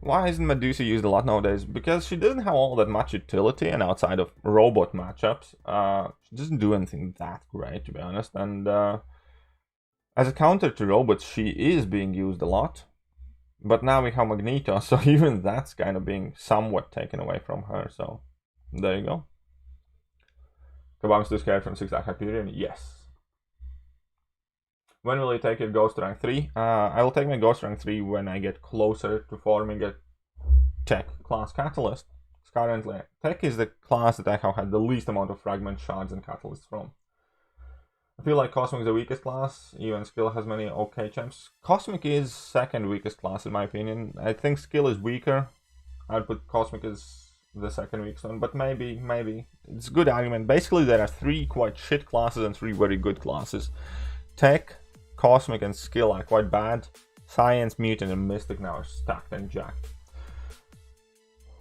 Why isn't Medusa used a lot nowadays? Because she doesn't have all that much utility, and outside of robot matchups, she doesn't do anything that great, to be honest. And as a counter to robots, she is being used a lot. But now we have Magneto, so even that's kind of being somewhat taken away from her. So there you go. Kabam's too scared from 6-star Hyperion? Yes. When will you take your Ghost rank 3? I will take my Ghost rank 3 when I get closer to forming a tech class catalyst. currently. Tech is the class that I have had the least amount of fragment, shards, and catalysts from. I feel like Cosmic is the weakest class, even Skill has many okay champs. Cosmic is second weakest class in my opinion. I think Skill is weaker. I'd put Cosmic as the second weakest one, but maybe. It's a good argument. Basically, there are 3 quite shit classes and 3 very good classes. Tech, Cosmic, and Skill are quite bad. Science, Mutant, and Mystic now are stacked and jacked.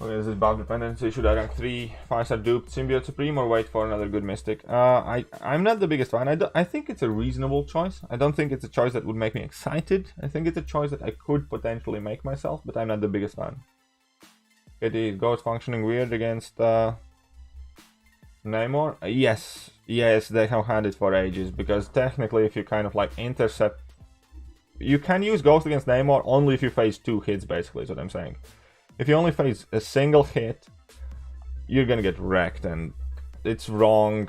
Okay, this is buff dependency. Should I rank 3 5-star duped Symbiote Supreme or wait for another good Mystic? I'm not the biggest fan. I think it's a reasonable choice. I don't think it's a choice that would make me excited. I think it's a choice that I could potentially make myself, but I'm not the biggest fan. It goes functioning weird against Namor. Yes, they have had it for ages, because technically if you kind of like intercept, you can use Ghost against Namor only if you face 2 hits, basically is what I'm saying. If you only face a single hit, you're gonna get wrecked, and it's wrong,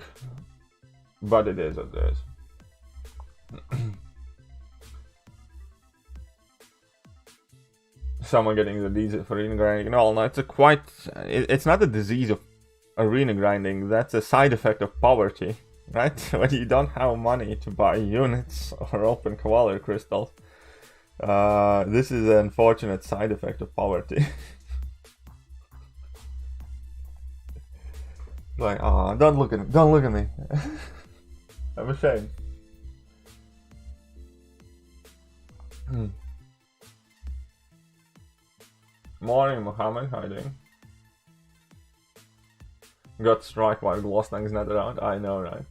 but it is what it is. Someone getting the disease for arena grinding. No, it's not a disease of arena grinding, that's a side effect of poverty, right? When you don't have money to buy units or open Koala crystals. This is an unfortunate side effect of poverty. Like, don't look at me. I'm ashamed. Morning, Mohammed, how you doing? Got strike while Glostang's not around, I know, right?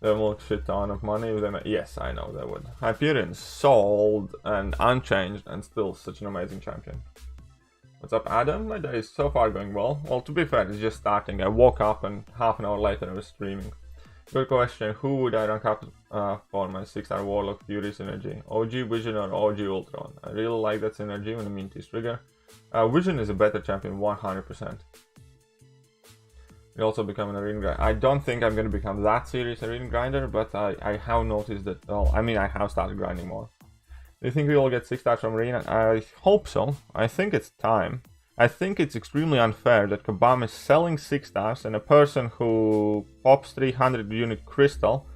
They will shit ton of money. Yes, I know they would. Hyperion sold and unchanged and still such an amazing champion. What's up, Adam? My day is so far going well. Well, to be fair, it's just starting. I woke up and half an hour later I was streaming. Good question. Who would I rank up for my 6-star Warlock Fury synergy? OG Vision or OG Ultron? I really like that synergy when I mean to trigger. Vision is a better champion, 100%. You also become an arena grinder. I don't think I'm going to become that serious arena grinder, but I have noticed that, well, I mean, I have started grinding more. Do you think we will get 6 stars from arena? I hope so. I think it's time. I think it's extremely unfair that Kabam is selling 6 stars and a person who pops 300 unit crystal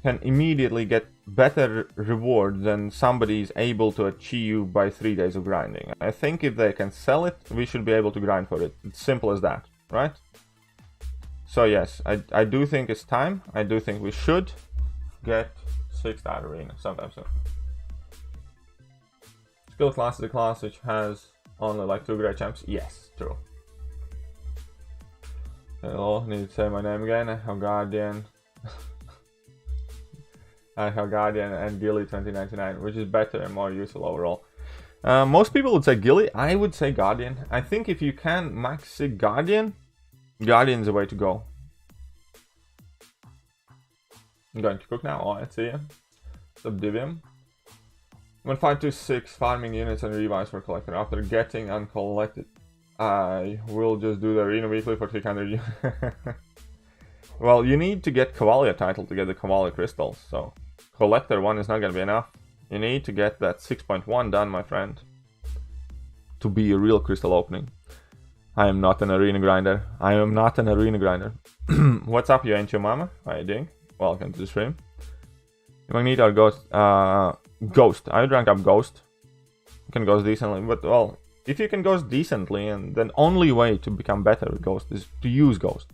can immediately get better reward than somebody is able to achieve by 3 days of grinding. I think if they can sell it, we should be able to grind for it. It's simple as that, right? So yes, I do think it's time. I do think we should get 6-star arena sometime soon. Skill class is a class which has only like 2 great champs. Yes, true. Hello, need to say my name again. I have Guardian. I have Guardian and Gilly 2099, which is better and more useful overall. Most people would say Gilly. I would say Guardian. I think if you can max Sig Guardian, Guardian's the way to go. I'm going to cook now. Oh, I see you. Subdivium. When 526 farming units and revives for collector after getting uncollected. I will just do the arena weekly for 300 units. Well, you need to get Cavalia title to get the Cavalia crystals, so collector 1 is not gonna be enough. You need to get that 6.1 done, my friend, to be a real crystal opening. I am not an arena grinder. I am not an arena grinder. What's up, you ain't your mama? How you doing? Welcome to the stream. Magneto or Ghost? Ghost. I would rank up Ghost. You can Ghost decently, but well, if you can Ghost decently, and then only way to become better with Ghost is to use Ghost.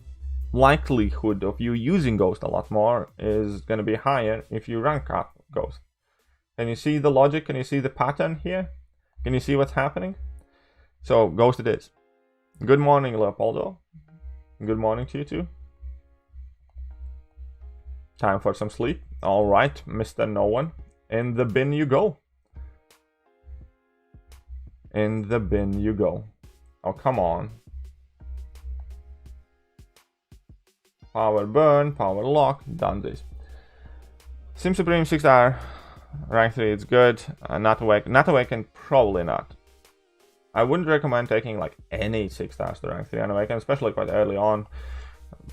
Likelihood of you using Ghost a lot more is gonna be higher if you rank up Ghost. Can you see the logic? Can you see the pattern here? Can you see what's happening? So Ghost it is. Good morning, Leopoldo. Good morning to you too. Time for some sleep. Alright, Mr. No One. In the bin you go. In the bin you go. Oh, come on. Power burn, power lock, done this. Sim Supreme 6-star. Rank 3, it's good. Not awakened, probably not. I wouldn't recommend taking like any 6 stars to rank 3 unawakened, especially quite early on.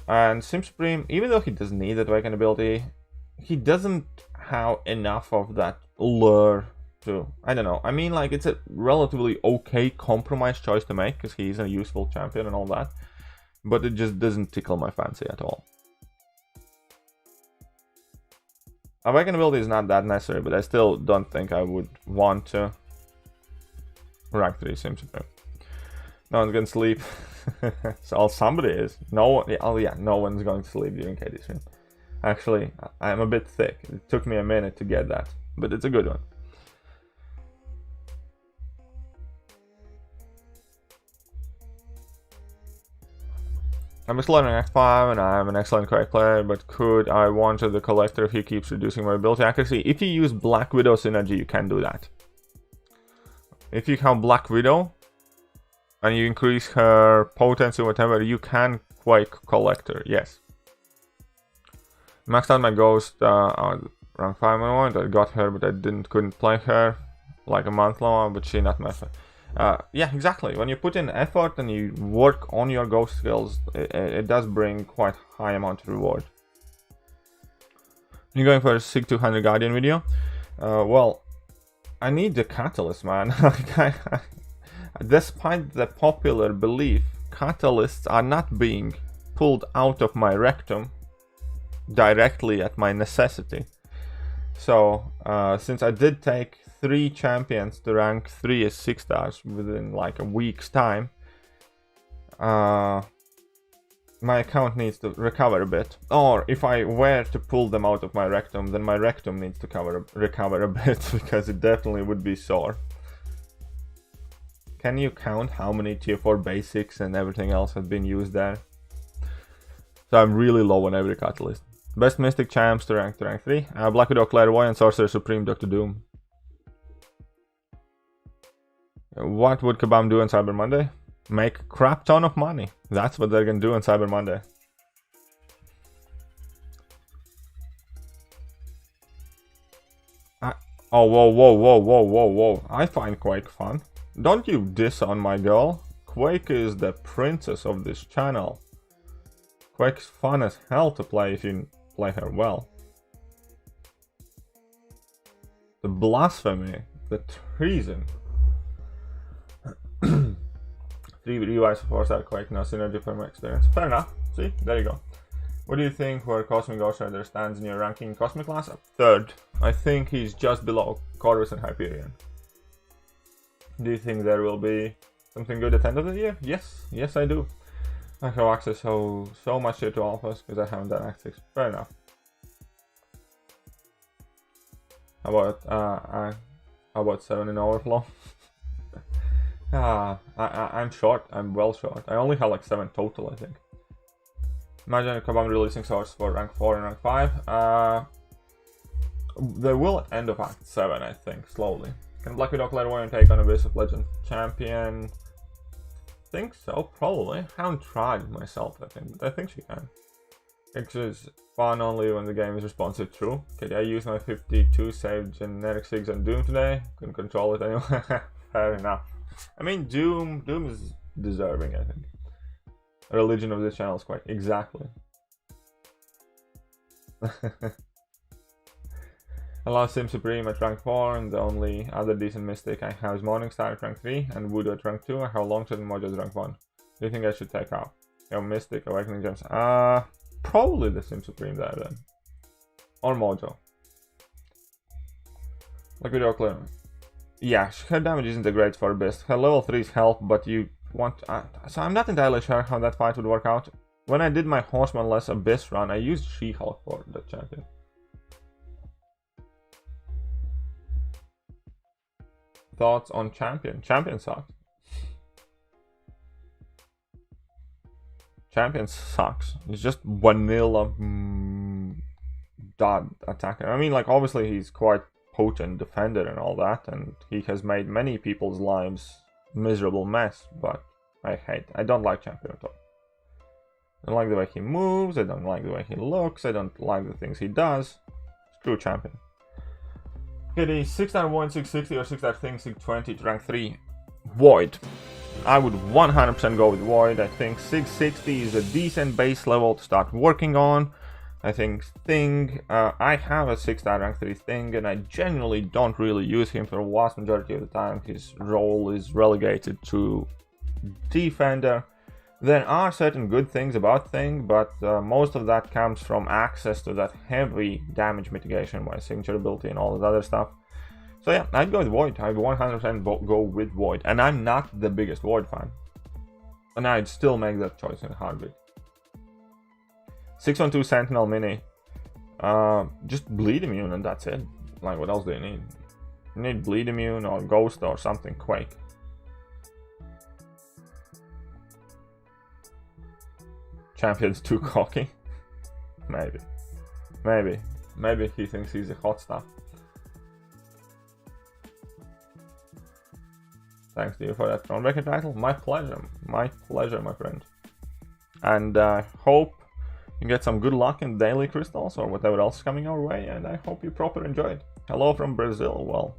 And Sim Supreme, even though he doesn't need that awakened ability, he doesn't have enough of that lure to, I don't know. I mean, like, it's a relatively okay compromise choice to make, because he's a useful champion and all that. But it just doesn't tickle my fancy at all. Awakenability is not that necessary, but I still don't think I would want to rank 3 Sim Supreme. No one's gonna sleep. So somebody is. No one, oh yeah, no one's going to sleep during KD stream. Actually, I'm a bit thick. It took me a minute to get that, but it's a good one. I'm a learning Act 5 and I'm an excellent correct player, but could I want the collector if he keeps reducing my ability accuracy? If you use Black Widow synergy, you can do that. If you have Black Widow and you increase her potency or whatever, you can Quake collector, yes. Maxed out my Ghost rank 5 moment. I got her, but I couldn't play her like a month long, but she not my yeah, exactly. When you put in effort and you work on your Ghost skills, it does bring quite high amount of reward. You're going for a SIG 200 Guardian video? Well, I need the catalyst, man. Despite the popular belief, catalysts are not being pulled out of my rectum directly at my necessity. So, since I did take 3 champions to rank 3 as 6 stars within like a week's time, my account needs to recover a bit. Or if I were to pull them out of my rectum, then my rectum needs to recover a bit, because it definitely would be sore. Can you count how many tier 4 basics and everything else has been used there? So I'm really low on every catalyst. Best Mystic champs to rank 3. Black Widow, Clairvoyant, Sorcerer Supreme, Dr. Doom. What would Kabam do on Cyber Monday? Make a crap ton of money. That's what they're gonna do on Cyber Monday. Oh, whoa. I find Quake fun. Don't you diss on my girl. Quake is the princess of this channel. Quake's fun as hell to play if you play her well. The blasphemy, the treason. 3 revives for 4-star Quake, no synergy from my experience. Fair enough. See, there you go. What do you think where Cosmic Ghost Rider stands in your ranking Cosmic class? 3rd. I think he's just below Corvus and Hyperion. Do you think there will be something good at the end of the year? Yes I do. I have access so much here to alphas because I haven't done Act 6. Fair enough. How about 7 in overflow? I'm short. I'm well short. I only have like 7 total, I think. Imagine Kabam releasing swords for rank 4 and rank 5. They will at end of Act 7, I think, slowly. Can Black Widow Clairvoyant take on Abyss of Legend champion? Think so, probably. I haven't tried it myself, I think, but I think she can. It is fun only when the game is responsive. True. Okay, I used my 52 saved generic SIGs on Doom today. Couldn't control it anyway. Fair enough. I mean, Doom is deserving, I think. Religion of this channel is quite exactly. I love Sim Supreme at rank 4, and the only other decent Mystic I have is Morningstar at rank 3 and Voodoo at rank 2. I have Longshot and Mojo at rank 1. Do you think I should take out? Mystic, Awakening Gems. Probably the Sim Supreme there then. Or Mojo. Like Video Clear. Yeah, her damage isn't the great for Abyss. Her level 3's help, but you want... so I'm not entirely sure how that fight would work out. When I did my Horseman-less Abyss run, I used She-Hulk for the champion. Thoughts on champion? Champion sucks. Champion sucks. He's just vanilla dot attacker. I mean, like, obviously he's quite potent defender and all that, and he has made many people's lives miserable mess, but I don't like champion at all. I don't like the way he moves, I don't like the way he looks, I don't like the things he does. Screw champion. Okay, the 6-star Void 660 or 6-star Thing 620 to rank 3. Void. I would 100% go with Void. I think 660 is a decent base level to start working on. I think Thing, I have a 6-star rank 3 Thing, and I generally don't really use him for the vast majority of the time. His role is relegated to defender. There are certain good things about Thing, but most of that comes from access to that heavy damage mitigation by signature ability and all that other stuff. So yeah, I'd go with Void. I'd 100% go with Void, and I'm not the biggest Void fan. And I'd still make that choice in a heartbeat. 612 Sentinel Mini. Just bleed immune and that's it. Like, what else do you need? You need bleed immune or ghost or something. Quake. Champion's too cocky. Maybe he thinks he's a hot stuff. Thanks to you for that Thronebreaker title. My pleasure, my friend. And hope you get some good luck in daily crystals or whatever else is coming our way, and I hope you proper enjoyed. Hello from Brazil. Well,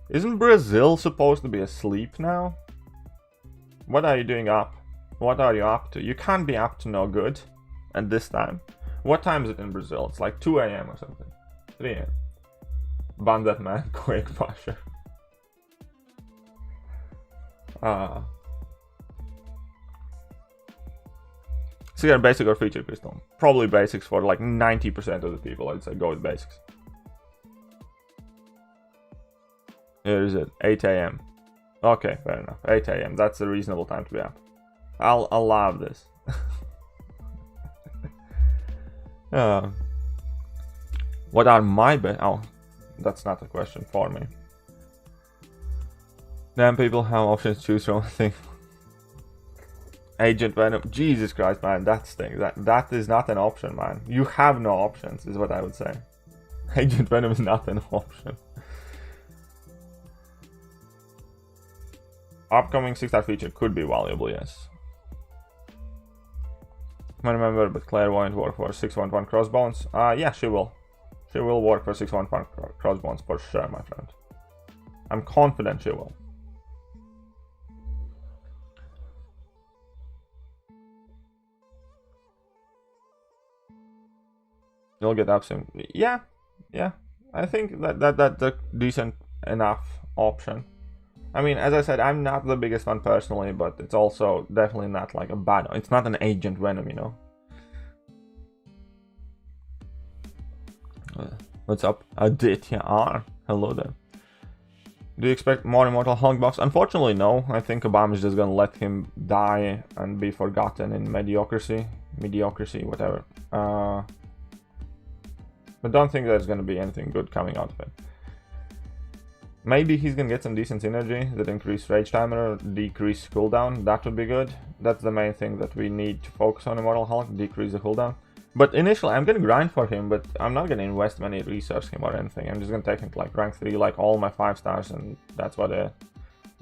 isn't Brazil supposed to be asleep now? What are you doing up? What are you up to? You can't be up to no good at this time. What time is it in Brazil? It's like 2 AM or something. 3 AM. Ban that man, quick pusher. So yeah, basic or feature crystal? Probably basics for like 90% of the people. I'd say go with basics. Here is it, 8 AM. Okay, fair enough. 8 AM. That's a reasonable time to be up. I'll allow this. What are my oh, that's not a question for me. Damn, people have options to choose from. Thing. Agent Venom. Jesus Christ, man, that stinks. That is not an option, man. You have no options, is what I would say. Agent Venom is not an option. Upcoming 6-star feature could be valuable, yes. I remember, but Clairvoyant work for 611 crossbones. Yeah, she will. She will work for 611 crossbones for sure, my friend. I'm confident she will. You'll get up soon. Yeah. I think that's a decent enough option. I mean, as I said, I'm not the biggest fan personally, but it's also definitely not like a bad. It's not an Agent Venom, you know. What's up, Aditya R? Hello there. Do you expect more Immortal Hulk buffs? Unfortunately, no. I think Obama is just gonna let him die and be forgotten in mediocrity, whatever. But don't think there's gonna be anything good coming out of it. Maybe he's gonna get some decent synergy that increase rage timer, decrease cooldown. That would be good. That's the main thing that we need to focus on Immortal Hulk, decrease the cooldown. But initially, I'm gonna grind for him, but I'm not gonna invest many research him or anything. I'm just gonna take him to like rank 3, like all my 5 stars, and that's what I'm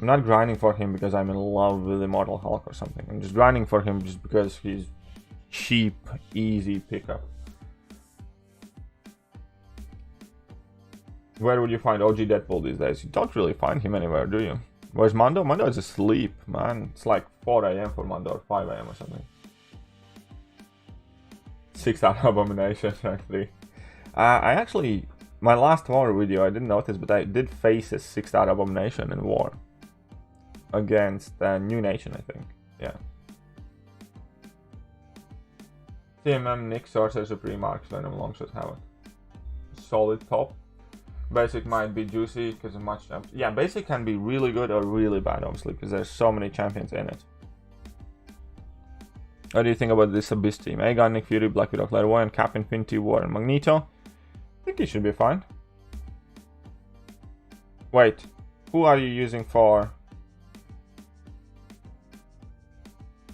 not grinding for him because I'm in love with Immortal Hulk or something. I'm just grinding for him just because he's cheap, easy pickup. Where would you find OG Deadpool these days? You don't really find him anywhere, do you? Where's Mando? Mando is asleep, man. It's like 4 AM for Mando or 5 AM or something. 6-star Abomination, rank 3. I actually, my last war video, I didn't notice, but I did face a 6-star Abomination in war. Against New Nation, I think. Yeah. TMM, Nick, Sorcerer Supreme, Arcs, Venom, Longshot, have it. Solid top. Basic might be juicy because of much champions. Yeah, basic can be really good or really bad, obviously, because there's so many champions in it. What do you think about this Abyss team? Aegon, Nick Fury, Black Widow, Clairvoyant, Cap, Infinity War, and Magneto. I think he should be fine. Wait, who are you using for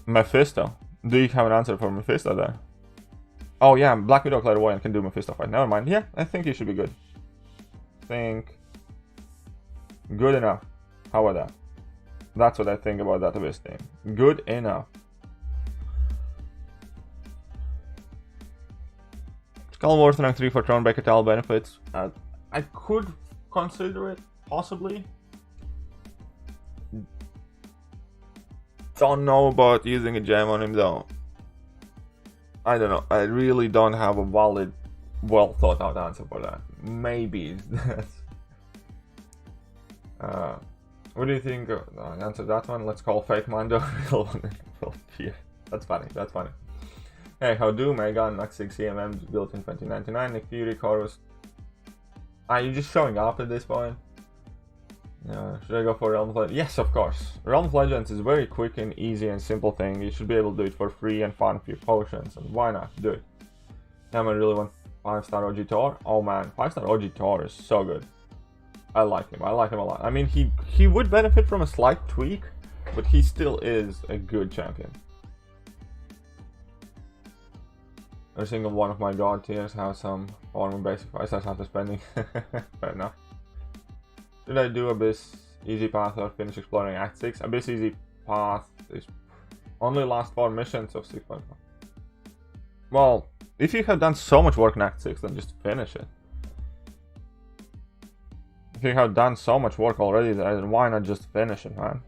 Mephisto? Do you have an answer for Mephisto there? Oh yeah, Black Widow, Clairvoyant can do Mephisto fight. Never mind. Yeah, I think he should be good. Think good enough. How about that? That's what I think about that Abyss team. Good enough. Skullworth rank 3 for Thronebreaker title benefits. I could consider it, possibly. Don't know about using a gem on him though. I don't know. I really don't have a valid, well thought out answer for that. Maybe that's. What do you think? Answer that one. Let's call fake Mando real one. That's funny. That's funny. Hey, how do Megan Max 6 CMM built in 2099? Nick Fury Chorus. Are you just showing up at this point? Yeah, should I go for Realm of Legends? Yes, of course. Realm of Legends is a very quick and easy and simple thing. You should be able to do it for free and farm a few potions, and why not do it? Am I really want 5-star OG Thor? Oh man, 5-star OG Thor is so good. I like him. I like him a lot. I mean, he would benefit from a slight tweak, but he still is a good champion. Every single one of my god tiers have some form of basic 5-stars after spending. Fair enough. Should I do Abyss Easy Path or finish exploring Act 6? Abyss Easy Path is only last 4 missions of 6.1. Well, if you have done so much work in Act 6, then just finish it. If you have done so much work already, then why not just finish it, man?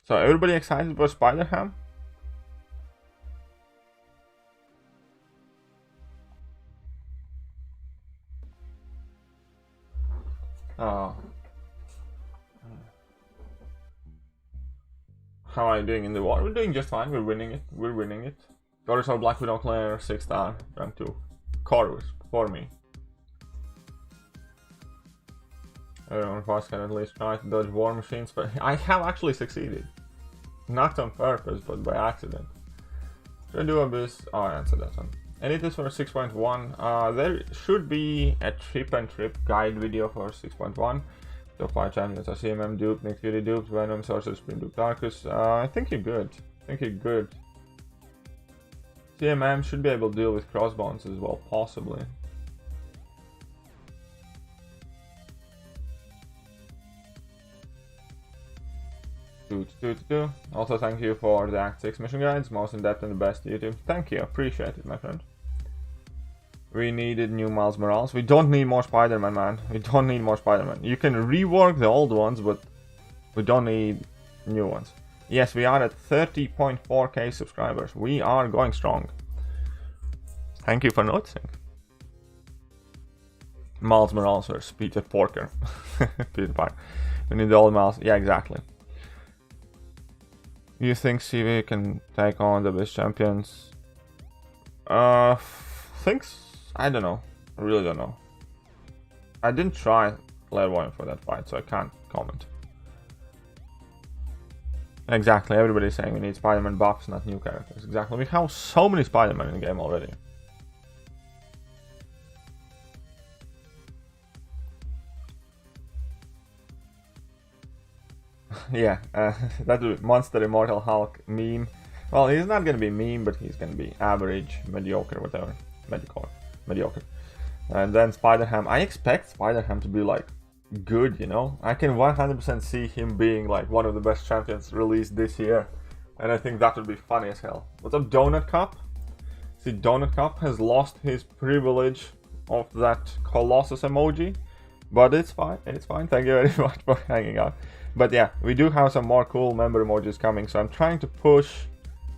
So everybody excited for Spider-Ham? Oh. How are you doing in the war? We're doing just fine. We're winning it. We're winning it. Chorus or Black Widow Claire 6-star rank 2. Chorus for me. Everyone fast can at least try to dodge war machines, but I have actually succeeded. Not on purpose, but by accident. Should I do Abyss? Oh, I answered that one. And it is for 6.1. There should be a trip and trip guide video for 6.1. Top 5 champions are CMM duped, Nick Fury duped, Venom, Sorcerer Supreme duped, Darkus. I think you're good. I think you're good. CMM should be able to deal with crossbones as well, possibly. Also, thank you for the Act 6 mission guides, most in depth and the best YouTube. Thank you, appreciate it, my friend. We needed new Miles Morales. We don't need more Spider-Man, man. We don't need more Spider-Man. You can rework the old ones, but we don't need new ones. Yes, we are at 30.4k subscribers. We are going strong. Thank you for noticing. Miles Morales versus Peter Porker. Peter Parker. We need the old Miles. Yeah, exactly. You think CV can take on the best champions? Thinks. I don't know. I really don't know. I didn't try Clairvoyant for that fight, so I can't comment. Exactly, everybody's saying we need Spider-Man buffs, not new characters. Exactly, we have so many Spider-Man in the game already. Yeah, that would be Monster Immortal Hulk meme. Well, he's not gonna be meme, but he's gonna be average, mediocre, whatever. Mediocre. And then Spider-Ham. I expect Spider-Ham to be like good, you know? I can 100% see him being like one of the best champions released this year. And I think that would be funny as hell. What's up, Donut Cup? See, Donut Cup has lost his privilege of that Colossus emoji. But it's fine, it's fine. Thank you very much for hanging out. But yeah, we do have some more cool member emojis coming. So I'm trying to push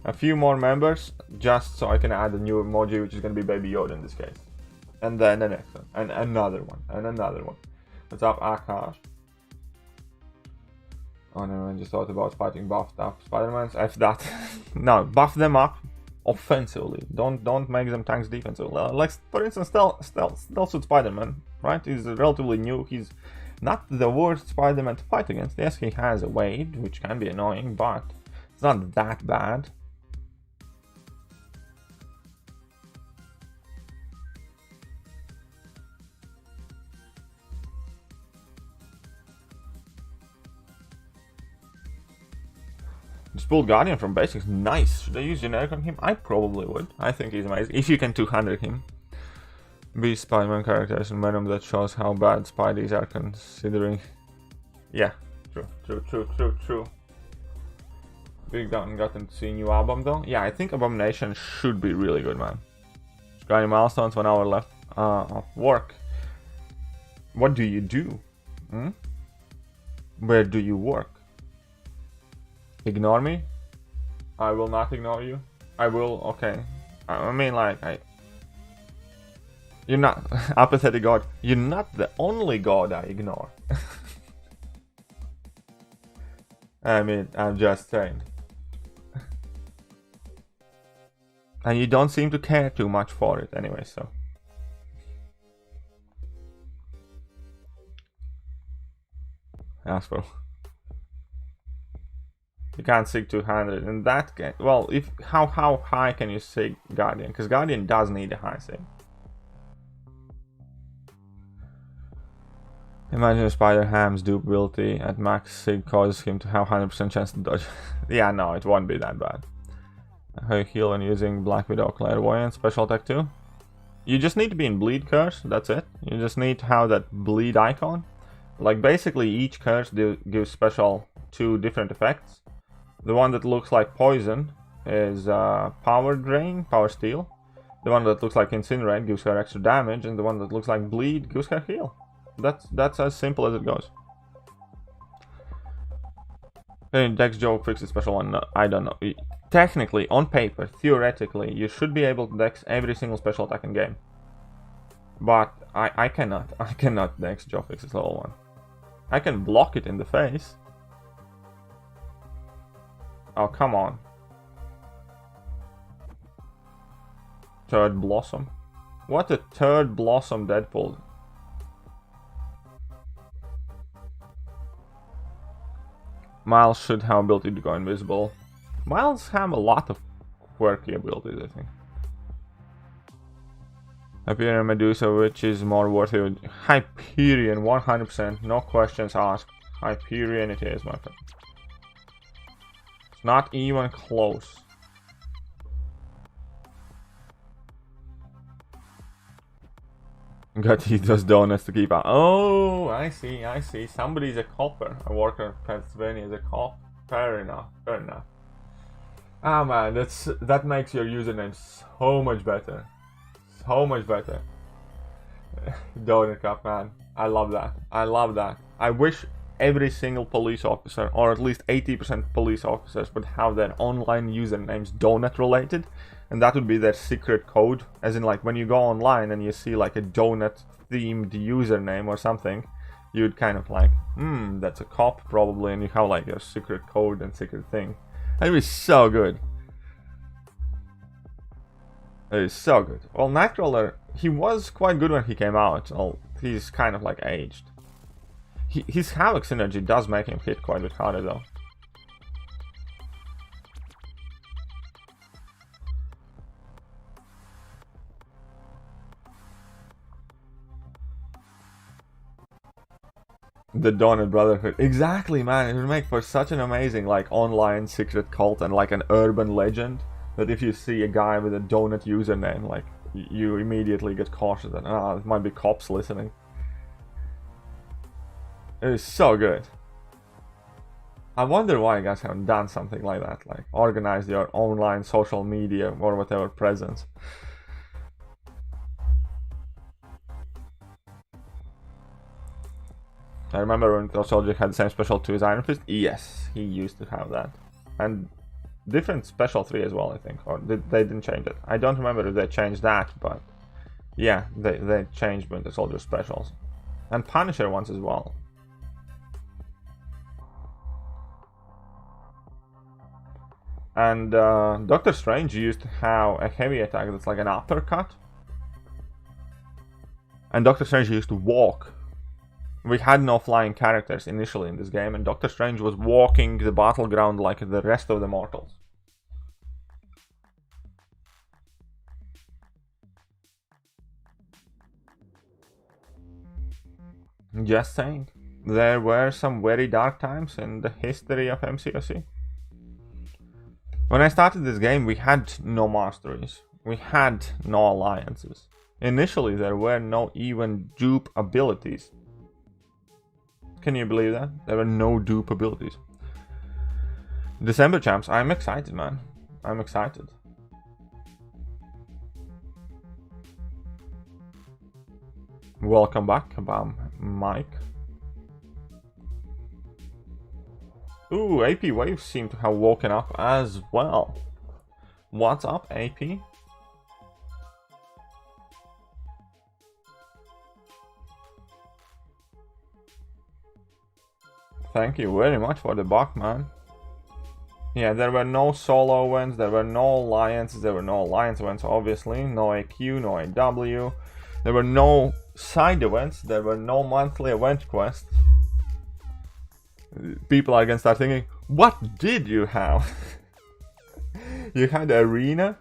a few more members just so I can add a new emoji, which is going to be Baby Yoda in this case. And then the next one. And another one. And another one. What's up, Akash? Oh no, I just thought about fighting buffed up Spider-Mans. F that. No, buff them up offensively. Don't make them tanks defensively. Like, for instance, Stealth Suit Spider-Man, right? He's relatively new. He's not the worst Spider-Man to fight against. Yes, he has a weight, which can be annoying, but it's not that bad. Just pulled Guardian from basics. Nice. Should I use generic on him? I probably would. I think he's amazing. If you can 200 him. Be Spider-Man characters in Venom, that shows how bad Spideys are considering. Yeah, true. Big Down gotten to see new album though. Yeah, I think Abomination should be really good, man. Grinding milestones, 1 hour left of work. What do you do? Hmm? Where do you work? Ignore me? I will not ignore you. I will, okay. I mean, like, you're not, Apathetic God, you're not the only God I ignore. I mean, I'm just saying. And you don't seem to care too much for it anyway, so. Asshole. You can't seek 200 in that game. Well, if how high can you seek Guardian? Because Guardian does need a high seek. Imagine if Spider Ham's dupe ability at max sig causes him to have 100% chance to dodge. Yeah, no, it won't be that bad. How you heal when using Black Widow Clairvoyant special attack 2? You just need to be in Bleed Curse, that's it. You just need to have that bleed icon. Like, basically each curse gives special 2 different effects. The one that looks like poison is power drain, power steal. The one that looks like incinerate gives her extra damage, and the one that looks like bleed gives her heal. That's as simple as it goes. Dex Joe fixes special one. No, I don't know. Technically, on paper, theoretically, you should be able to dex every single special attack in game. But I cannot dex Joe fixes level 1. I can block it in the face. Oh, come on. Third Blossom. What a Third Blossom Deadpool. Miles should have ability to go invisible. Miles have a lot of quirky abilities, I think. Hyperion Medusa, which is more worthy. Hyperion, 100%, no questions asked. Hyperion it is, my friend. It's not even close. Got to eat those donuts to keep out. Oh, I see. Somebody's a copper. A worker in Pennsylvania is a cop. Fair enough. Ah, man, that makes your username so much better. So much better. Donut cup, man. I love that. I wish every single police officer, or at least 80% police officers, would have their online usernames donut related. And that would be their secret code. As in, like, when you go online and you see like a donut themed username or something, you'd kind of like, that's a cop probably, and you have like your secret code and secret thing. That'd be so good. It is so good. Well, Nightcrawler, he was quite good when he came out. Well, he's kind of like aged. His Havoc synergy does make him hit quite a bit harder though. The Donut Brotherhood. Exactly, man. It would make for such an amazing, like, online secret cult and, like, an urban legend. That if you see a guy with a donut username, like, you immediately get cautious that, it might be cops listening. It is so good. I wonder why you guys haven't done something like that. Like, organize your online social media or whatever presence. I remember when Winter Soldier had the same special 2 as Iron Fist. Yes, he used to have that. And different special 3 as well, I think. Or they didn't change it. I don't remember if they changed that, but yeah, they changed Winter Soldier specials. And Punisher ones as well. And Doctor Strange used to have a heavy attack that's like an uppercut. And Doctor Strange used to walk. We had no flying characters initially in this game, and Doctor Strange was walking the battleground like the rest of the mortals. Just saying. There were some very dark times in the history of MCOC. When I started this game, we had no masteries. We had no alliances. Initially, there were no even dupe abilities. Can you believe that? There were no dupe abilities. December champs, I'm excited, man. I'm excited. Welcome back, Kabam. Mike. Ooh, AP Waves seem to have woken up as well. What's up, AP? Thank you very much for the buck, man. Yeah, there were no solo events, there were no alliances, there were no alliance events, obviously. No AQ, no AW. There were no side events, there were no monthly event quests. People are gonna start thinking, what did you have? You had arena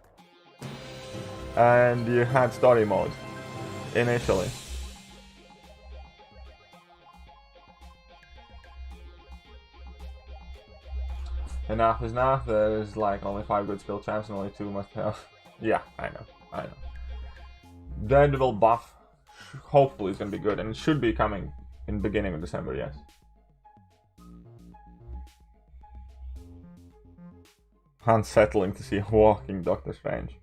and you had story mode initially. Enough is enough. There's like only 5 good skill champs and only 2 must have. Yeah, I know. Daredevil buff hopefully is gonna be good, and it should be coming in the beginning of December, yes. Unsettling to see a walking Doctor Strange.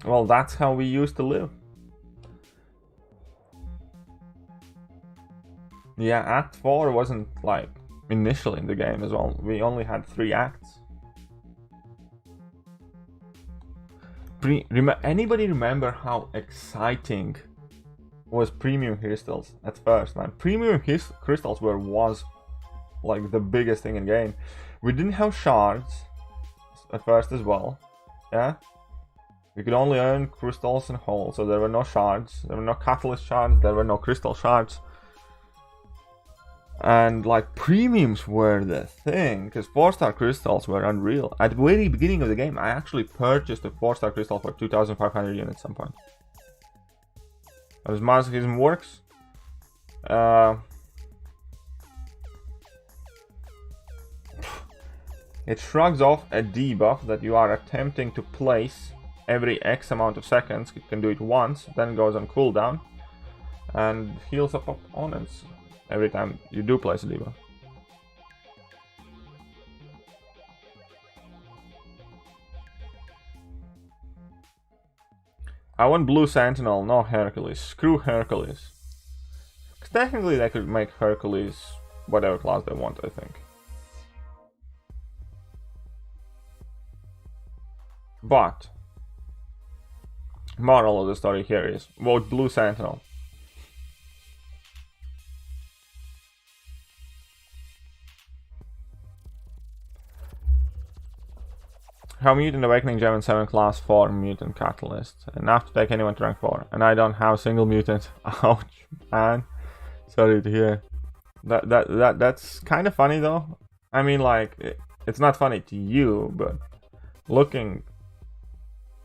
Well, that's how we used to live. Yeah, Act 4 wasn't like initially in the game as well. We only had 3 acts. Anybody remember how exciting was premium crystals at first, man? Premium crystals was like the biggest thing in game. We didn't have shards at first as well, yeah? We could only earn crystals and holes, so there were no shards, there were no catalyst shards, there were no crystal shards. And like premiums were the thing, because 4-star crystals were unreal. At the very beginning of the game, I actually purchased a 4-star crystal for 2,500 units at some point. As masochism works, it shrugs off a debuff that you are attempting to place every X amount of seconds. You can do it once, then goes on cooldown, and heals up opponents every time you do place a debuff. I want Blue Sentinel, no Hercules. Screw Hercules. Because technically they could make Hercules whatever class they want, I think. But moral of the story here is vote Blue Sentinel. How Mutant Awakening Gem in 7 class 4 Mutant Catalyst. Enough to take anyone to rank 4. And I don't have single mutant. Ouch, man. Sorry to hear. That's kind of funny though. I mean, like, it's not funny to you, but looking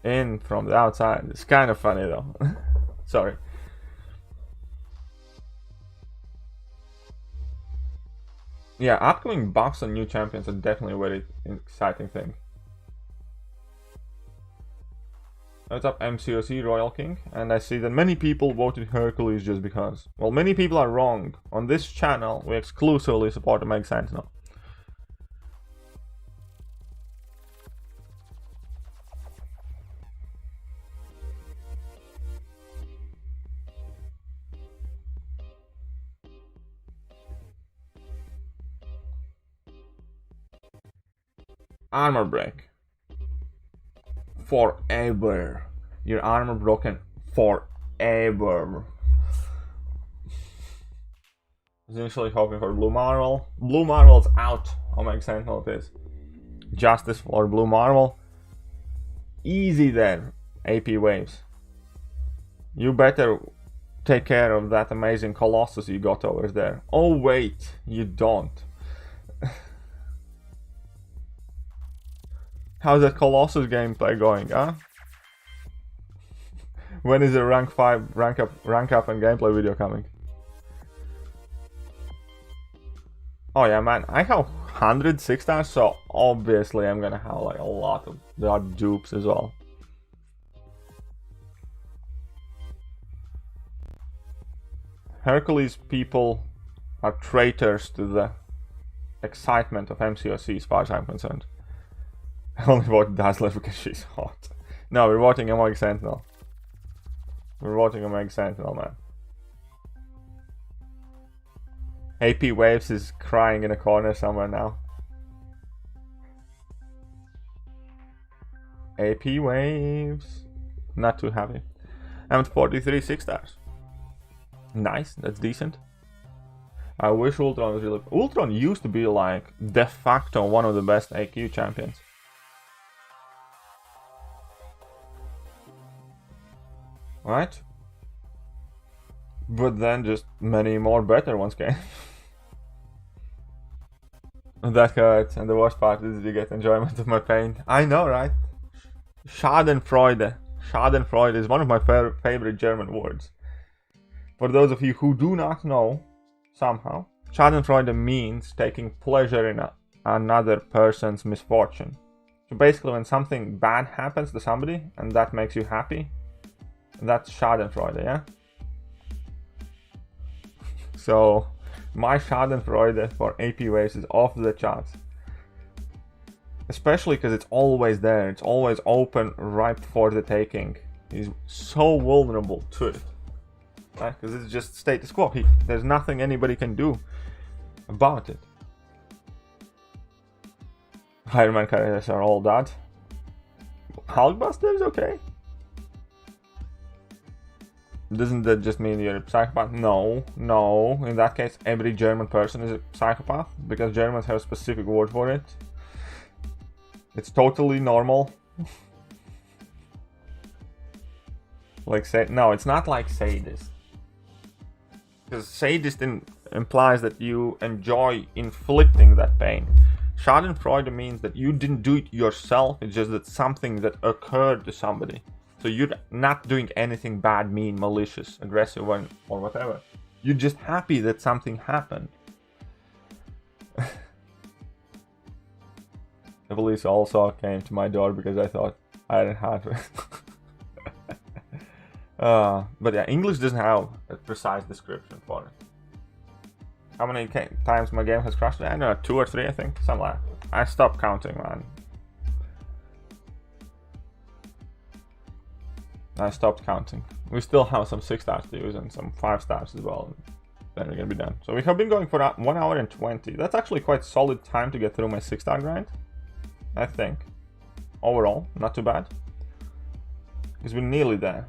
in from the outside, it's kind of funny though. Sorry. Yeah, upcoming buffs on new champions are definitely a very exciting thing. What's up, MCOC Royal King? And I see that many people voted Hercules just because. Well, many people are wrong. On this channel, we exclusively support the Meg Sentinel. Armor break. Forever. Your armor broken forever. I was initially hoping for Blue Marvel. Blue Marvel's out. Oh my Sentinel it is. Justice for Blue Marvel. Easy then, AP Waves. You better take care of that amazing Colossus you got over there. Oh wait, you don't. How's that Colossus gameplay going, huh? When is the rank 5 rank up and gameplay video coming? Oh yeah, man, I have 106 stars, so obviously I'm gonna have like a lot of the odd dupes as well. Hercules people are traitors to the excitement of MCOC as far as I'm concerned. I only voted Dazzler because she's hot. No, we're voting a Meg Sentinel. We're voting a Meg Sentinel, man. AP Waves is crying in a corner somewhere now. AP Waves. Not too happy. I'm at 43 6 stars. Nice, that's decent. I wish Ultron was really... Ultron used to be like de facto one of the best AQ champions. Right? But then just many more better ones came. That hurts, and the worst part is you get enjoyment of my pain. I know, right? Schadenfreude. Schadenfreude is one of my favorite German words. For those of you who do not know, somehow, Schadenfreude means taking pleasure in another person's misfortune. So basically, when something bad happens to somebody and that makes you happy, that's Schadenfreude, yeah? So, my Schadenfreude for AP Waves is off the charts. Especially because it's always there, it's always open right for the taking. He's so vulnerable to it. Right? Because it's just status quo. There's nothing anybody can do about it. Iron Man characters are all dead. Hulkbuster is okay. Doesn't that just mean you're a psychopath? No, no. In that case, every German person is a psychopath because Germans have a specific word for it. It's totally normal. Like say no, it's not like sadist. Because sadist implies that you enjoy inflicting that pain. Schadenfreude means that you didn't do it yourself. It's just that something that occurred to somebody. So you're not doing anything bad, mean, malicious, aggressive, or whatever. You're just happy that something happened. The police also came to my door because I thought I didn't have it. But yeah, English doesn't have a precise description for it. How many times my game has crashed? I don't know, 2 or 3, I think. Something like that. I stopped counting, man. I stopped counting. We still have some 6 stars to use and some 5 stars as well. Then we're gonna be done. So we have been going for 1 hour and 20. That's actually quite solid time to get through my 6 star grind. I think. Overall, not too bad. Because we're nearly there.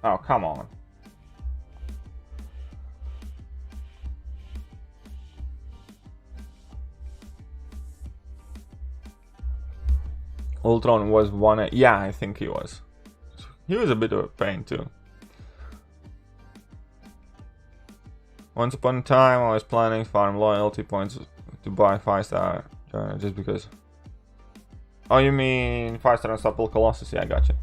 Oh, come on. Ultron was 1... Yeah, I think he was. He was a bit of a pain too. Once upon a time, I was planning to farm loyalty points to buy 5-star just because. Oh, you mean 5-star Unstoppable Colossus? Yeah, I gotcha.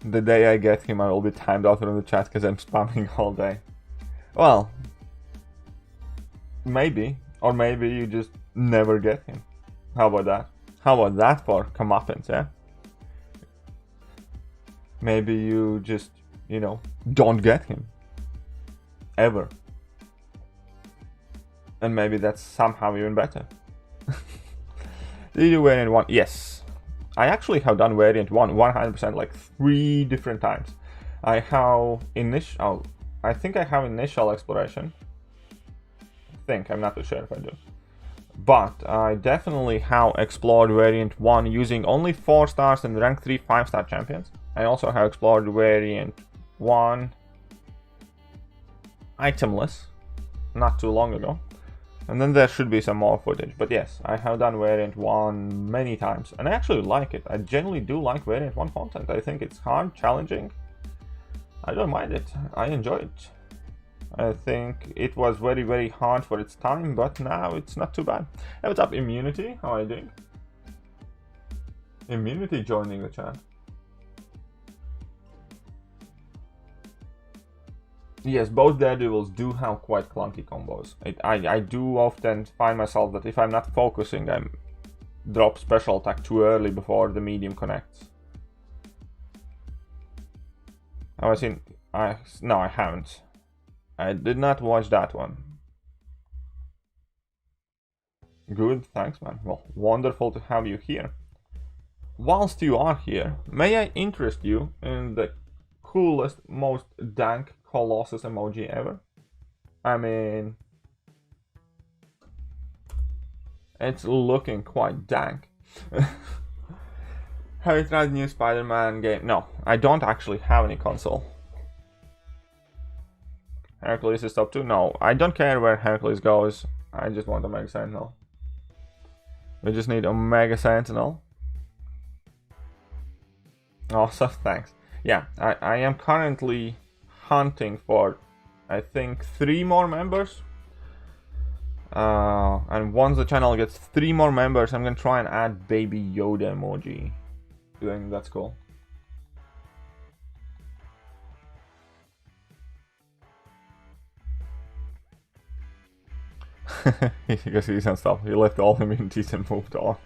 The day I get him, I will be timed out from the chat because I'm spamming all day. Well, maybe. Or maybe you just never get him. How about that? How about that for comeuppance, yeah? Maybe you just, you know, don't get him. Ever. And maybe that's somehow even better. Did you do variant 1? Yes. I actually have done variant 1 100% like 3 different times. I have initial... I think I have initial exploration. I'm not too sure if I do. But I definitely have explored variant 1 using only 4 stars and rank 3 5-star champions. I also have explored variant 1 itemless not too long ago. And then there should be some more footage. But yes, I have done variant 1 many times. And I actually like it. I generally do like variant 1 content. I think it's hard, challenging. I don't mind it. I enjoy it. I think it was very, very hard for its time, but now it's not too bad. Hey, what's up, Immunity? How are you doing? Immunity joining the chat. Yes, both Daredevils do have quite clunky combos. I do often find myself that if I'm not focusing, I drop special attack too early before the medium connects. Have I seen... No, I haven't. I did not watch that one. Good, thanks, man. Well, wonderful to have you here. Whilst you are here, may I interest you in the coolest, most dank Colossus emoji ever? I mean, it's looking quite dank. Have you tried the new Spider-Man game? No, I don't actually have any console. Hercules is top 2? No, I don't care where Hercules goes. I just want Omega Sentinel. We just need Omega Sentinel. Awesome, thanks. Yeah, I am currently hunting for, I think, 3 more members. And once the channel gets 3 more members, I'm gonna try and add Baby Yoda emoji. I think that's cool. Because he's on stuff. He left all immunities and moved on.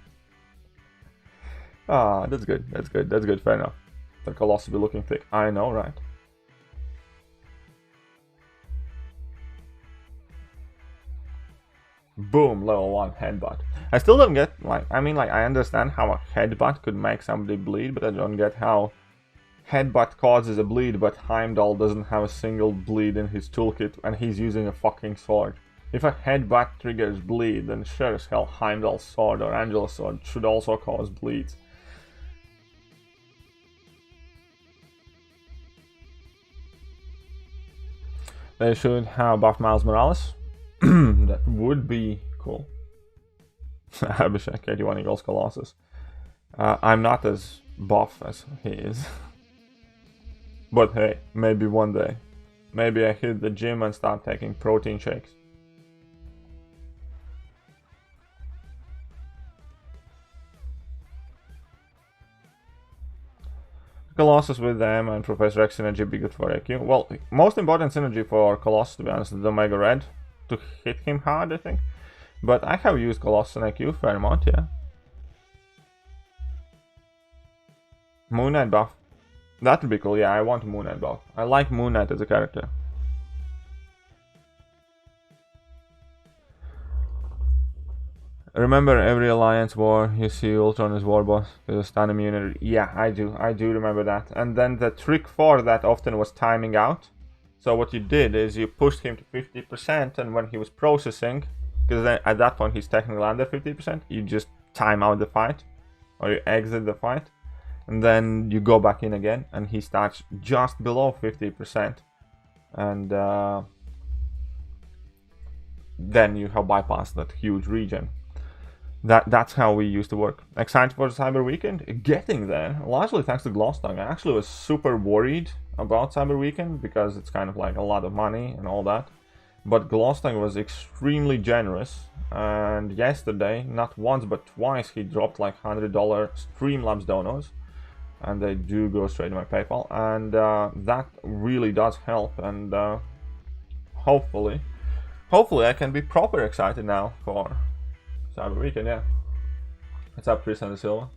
Ah, that's good. That's good. That's good. Fair enough. The Colossus be looking thick. I know, right? Boom, level 1 headbutt. I still don't get, like, I mean, like, I understand how a headbutt could make somebody bleed, but I don't get how headbutt causes a bleed, but Heimdall doesn't have a single bleed in his toolkit, and he's using a fucking sword. If a headbutt triggers bleed, then sure as hell Heimdall's sword or Angela's sword should also cause bleeds. They should have buffed Miles Morales. That would be cool. Abhishek, 81 Eagles Colossus. I'm not as buff as he is. But hey, maybe one day. Maybe I hit the gym and start taking protein shakes. Colossus with them and Professor X synergy be good for IQ. Well, most important synergy for Colossus, to be honest, is the Omega Red to hit him hard, I think. But I have used Colossus and IQ fair amount, yeah. Moon Knight buff. That would be cool, yeah, I want Moon Knight buff. I like Moon Knight as a character. Remember every Alliance war, you see Ultron as war boss, there's a stun immunity. Yeah, I do remember that. And then the trick for that often was timing out. So what you did is you pushed him to 50%, and when he was processing, because at that point he's technically under 50%, you just time out the fight, or you exit the fight, and then you go back in again, and he starts just below 50%. And then you have bypassed that huge region. That's how we used to work. Excited for the Cyber Weekend? Getting there, largely thanks to Glowstone. I actually was super worried about Cyber Weekend because it's kind of like a lot of money and all that. But Glowstone was extremely generous, and yesterday, not once but twice, he dropped like $100 Streamlabs donos, and they do go straight to my PayPal, and that really does help, and hopefully I can be proper excited now for Cyber Weekend, yeah. What's up, Chris and the Silva?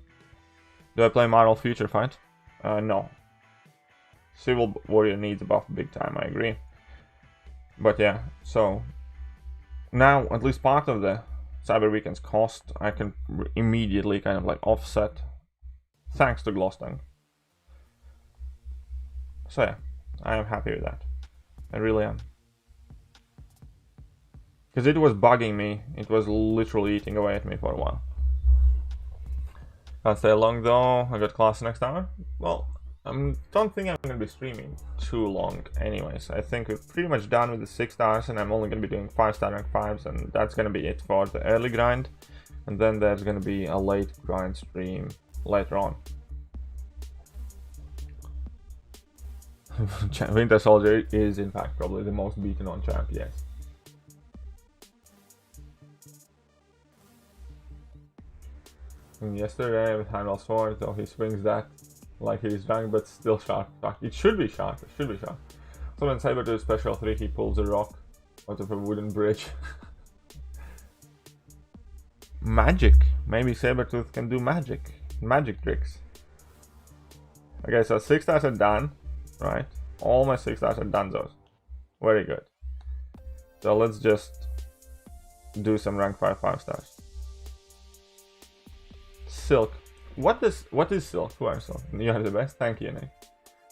Do I play Marvel Future Fight? No. Civil Warrior needs a buff big time, I agree. But yeah, so now at least part of the Cyber Weekend's cost I can immediately kind of like offset thanks to Glowstone. So yeah, I am happy with that. I really am. Because it was bugging me, it was literally eating away at me for a while. Can't stay long though, I got class next hour. Well, I don't think I'm going to be streaming too long anyways. I think we're pretty much done with the 6 stars, and I'm only going to be doing 5-star rank 5s, and that's going to be it for the early grind. And then there's going to be a late grind stream later on. Winter Soldier is in fact probably the most beaten on champ, yes. And yesterday with Heimdall sword, though he swings that like he's drunk, but still sharp. It should be sharp, it should be sharp. So when Sabertooth special 3, he pulls a rock out of a wooden bridge. Magic. Maybe Sabertooth can do magic tricks. Okay, so 6 stars are done, right? All my 6 stars are done, those. Very good. So let's just do some rank 5 stars. Silk. What is Silk? Who are Silk? You are the best. Thank you, Nick.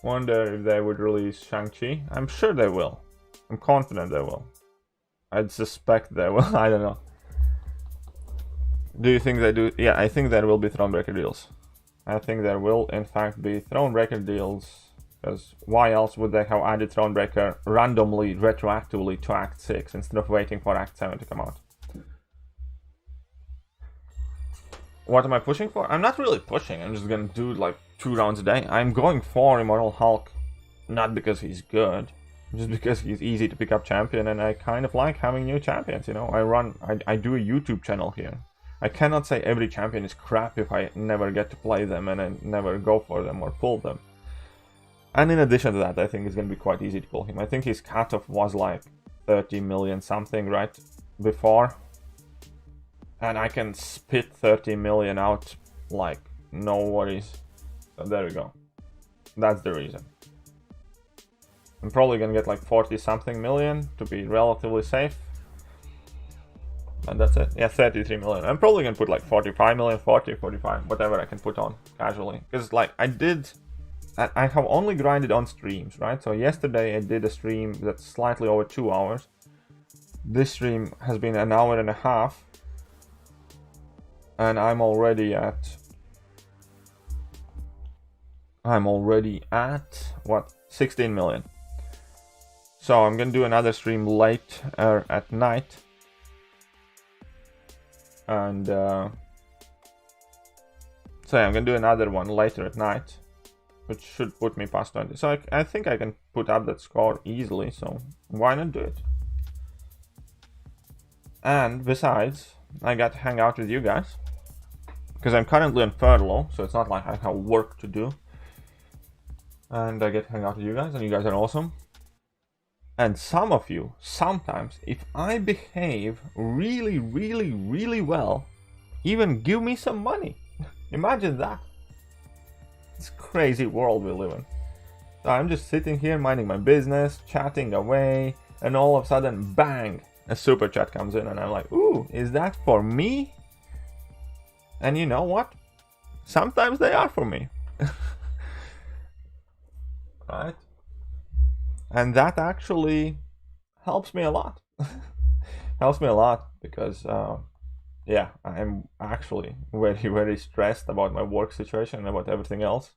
Wonder if they would release Shang-Chi. I'm sure they will. I'm confident they will. I'd suspect they will. I don't know. Do you think they do? Yeah, I think there will be Thronebreaker deals. I think there will, in fact, be Thronebreaker deals. Because why else would they have added Thronebreaker randomly, retroactively to Act 6 instead of waiting for Act 7 to come out? What am I pushing for? I'm not really pushing. I'm just gonna do like 2 rounds a day. I'm going for Immortal Hulk, not because he's good, just because he's easy to pick up champion, and I kind of like having new champions, you know? I do a YouTube channel here. I cannot say every champion is crap if I never get to play them and I never go for them or pull them. And in addition to that, I think it's going to be quite easy to pull him. I think his cutoff was like 30 million something, right? Before. And I can spit 30 million out like no worries. So there we go. That's the reason. I'm probably going to get like 40 something million to be relatively safe. And that's it. Yeah, 33 million. I'm probably going to put like 45 million, 40, 45, whatever I can put on casually. Because like I have only grinded on streams, right? So yesterday I did a stream that's slightly over 2 hours. This stream has been an hour and a half. And I'm already at what? 16 million. So I'm gonna do another stream late at night. And so yeah, I'm gonna do another one later at night, which should put me past 20. So I think I can put up that score easily, so why not do it? And besides, I got to hang out with you guys, because I'm currently on furlough, so it's not like I have work to do. And I get to hang out with you guys, and you guys are awesome. And some of you, sometimes, if I behave really, really, really well, even give me some money. Imagine that. It's a crazy world we live in. So I'm just sitting here minding my business, chatting away, and all of a sudden, bang, a super chat comes in, and I'm like, ooh, is that for me? And you know what? Sometimes they are for me. Right? And that actually helps me a lot. Helps me a lot because, yeah, I'm actually very, very stressed about my work situation and about everything else.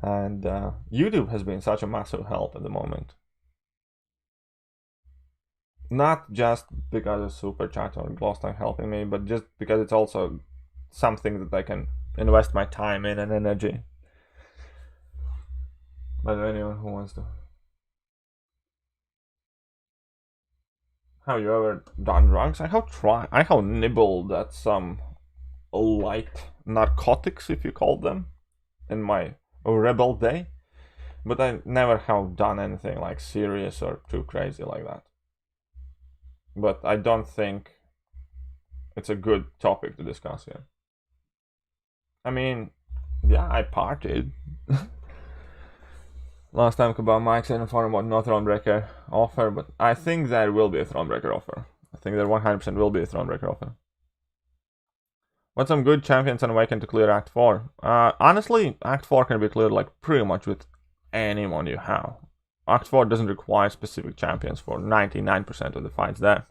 And YouTube has been such a massive help at the moment. Not just because of Super Chat or Glowstone helping me, but just because it's also something that I can invest my time in and energy. But anyone who wants to. Have you ever done drugs? I have nibbled at some light narcotics, if you call them, in my rebel day. But I never have done anything like serious or too crazy like that. But I don't think it's a good topic to discuss here. I mean, yeah, I partied. Last time about Mike said informed about no Thronebreaker offer, but I think there will be a Thronebreaker offer. I think there 100% will be a Thronebreaker offer. What's some good champions on Awaken to clear Act 4? Honestly, Act 4 can be cleared like pretty much with anyone you have. Act 4 doesn't require specific champions for 99% of the fights there.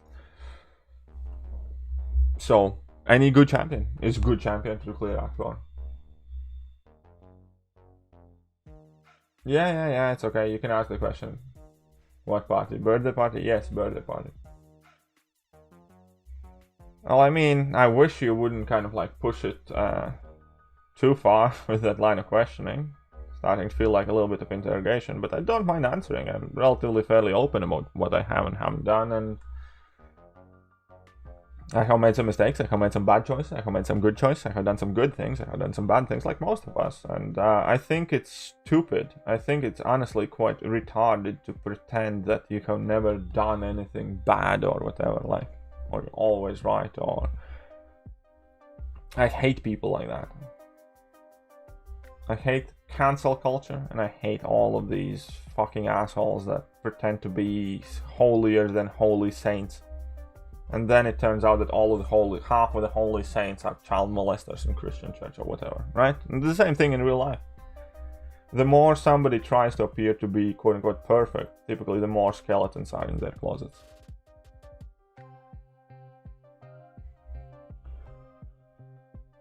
So, any good champion is a good champion to clear Act 4. Yeah, it's okay. You can ask the question. What party? Birthday party? Yes, birthday party. Well, I mean, I wish you wouldn't kind of like push it too far with that line of questioning. Starting to feel like a little bit of interrogation, but I don't mind answering. I'm relatively fairly open about what I have and haven't done, and I have made some mistakes, I have made some bad choices, I have made some good choices, I have done some good things, I have done some bad things, like most of us. And I think it's stupid. I think it's honestly quite retarded to pretend that you have never done anything bad or whatever, like, or you're always right, or... I hate people like that. I hate cancel culture, and I hate all of these fucking assholes that pretend to be holier than holy saints. And then it turns out that half of the holy saints are child molesters in Christian church or whatever, right? And the same thing in real life. The more somebody tries to appear to be quote-unquote perfect, typically the more skeletons are in their closets.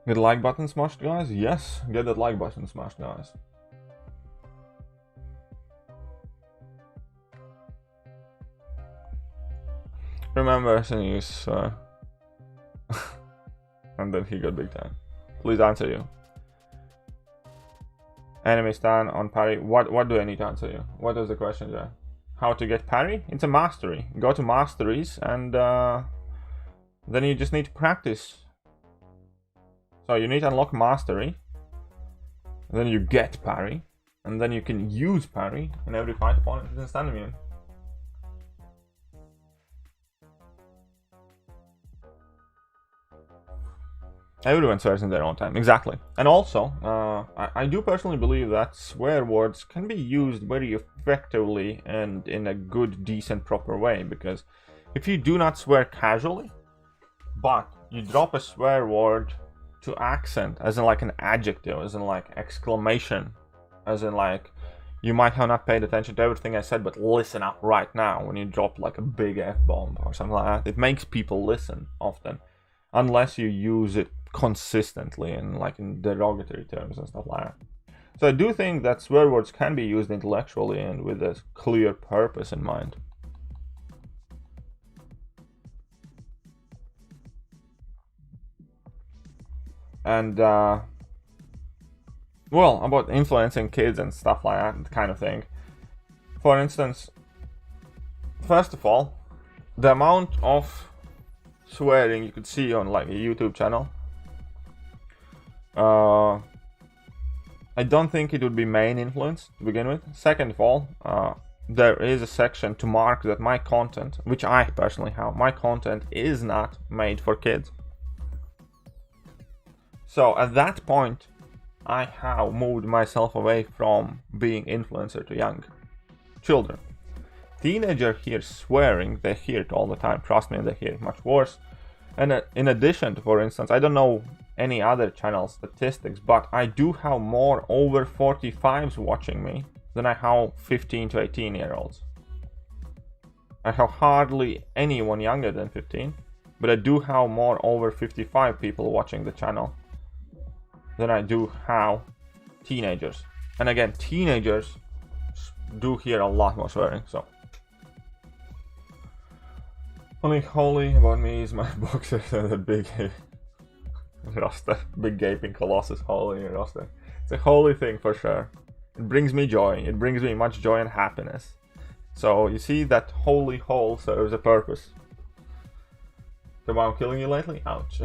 Get the like button smashed, guys? Yes, get that like button smashed, guys. Remember, Sinus, and then he got big time. Please answer you. Enemy stand on parry. What do I need to answer you? What is the question there? How to get parry? It's a mastery. Go to masteries and then you just need to practice. So you need to unlock mastery. And then you get parry. And then you can use parry in every fight opponent is stand immune. Everyone swears in their own time, exactly. And also, I do personally believe that swear words can be used very effectively and in a good, decent, proper way. Because if you do not swear casually, but you drop a swear word to accent, as in like an adjective, as in like exclamation, as in like, you might have not paid attention to everything I said, but listen up right now when you drop like a big F-bomb or something like that. It makes people listen often, unless you use it consistently and like in derogatory terms and stuff like that. So I do think that swear words can be used intellectually and with a clear purpose in mind. And well, about influencing kids and stuff like that kind of thing. For instance, first of all, the amount of swearing you could see on like a YouTube channel, I don't think it would be main influence to begin with. Second of all, there is a section to mark that my content, which I personally have, my content is not made for kids. So at that point, I have moved myself away from being influencer to young children. Teenager hears swearing, they hear it all the time. Trust me, they hear it much worse. And in addition to, for instance, I don't know any other channel statistics, but I do have more over 45s watching me than I have 15 to 18 year olds. I have hardly anyone younger than 15, but I do have more over 55 people watching the channel than I do have teenagers. And again, teenagers do hear a lot more swearing, so. Only holy about me is my boxer and the big roster, big gaping colossus holy roster. It's a holy thing for sure. It brings me joy. It brings me much joy and happiness. So you see that holy hole serves a purpose. Come on, I'm killing you lately? Ouch.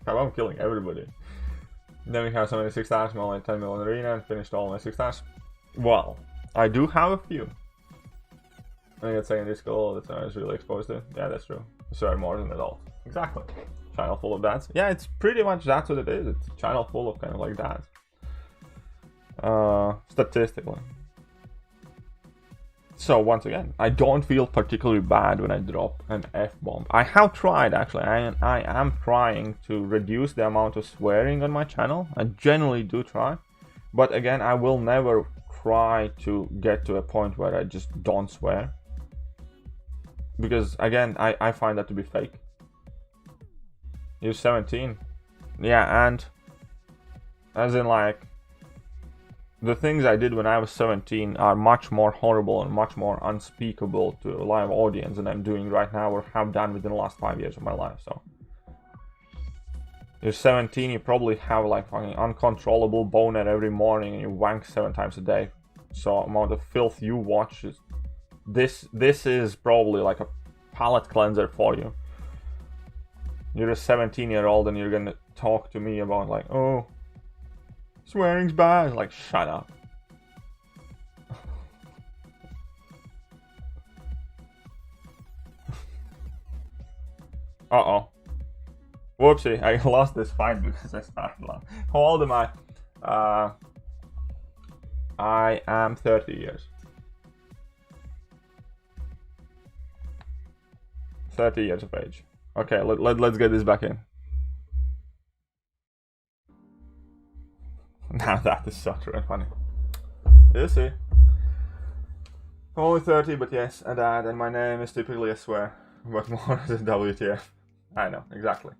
Come on, I'm killing everybody. Then we have so many 6 stars, only 10 million arena, and finished all my 6 stars. Well, I do have a few. I think it's secondary school that I was really exposed to. Yeah, that's true. Sorry, more than adult. Exactly. Channel full of dads. Yeah, it's pretty much that's what it is. It's a channel full of kind of like dads. Statistically. So once again, I don't feel particularly bad when I drop an F-bomb. I have tried actually. I am trying to reduce the amount of swearing on my channel. I generally do try. But again, I will never try to get to a point where I just don't swear. Because again, I find that to be fake. You're 17. Yeah, and as in like, the things I did when I was 17 are much more horrible and much more unspeakable to a live audience than I'm doing right now or have done within the last 5 years of my life, so. You're 17, you probably have like fucking uncontrollable boner every morning and you wank 7 times a day. So amount of filth you watch is... This is probably like a palate cleanser for you. You're a 17-year-old and you're gonna talk to me about like, oh, swearing's bad. Like, shut up. Uh-oh. Whoopsie, I lost this fight because I started laughing. How old am I? I am 30 years. 30 years of age. Okay, let's get this back in. Now that is so true and funny. You see. Only 30, but yes, and that, and my name is typically a swear, but more as a WTF. I know, exactly.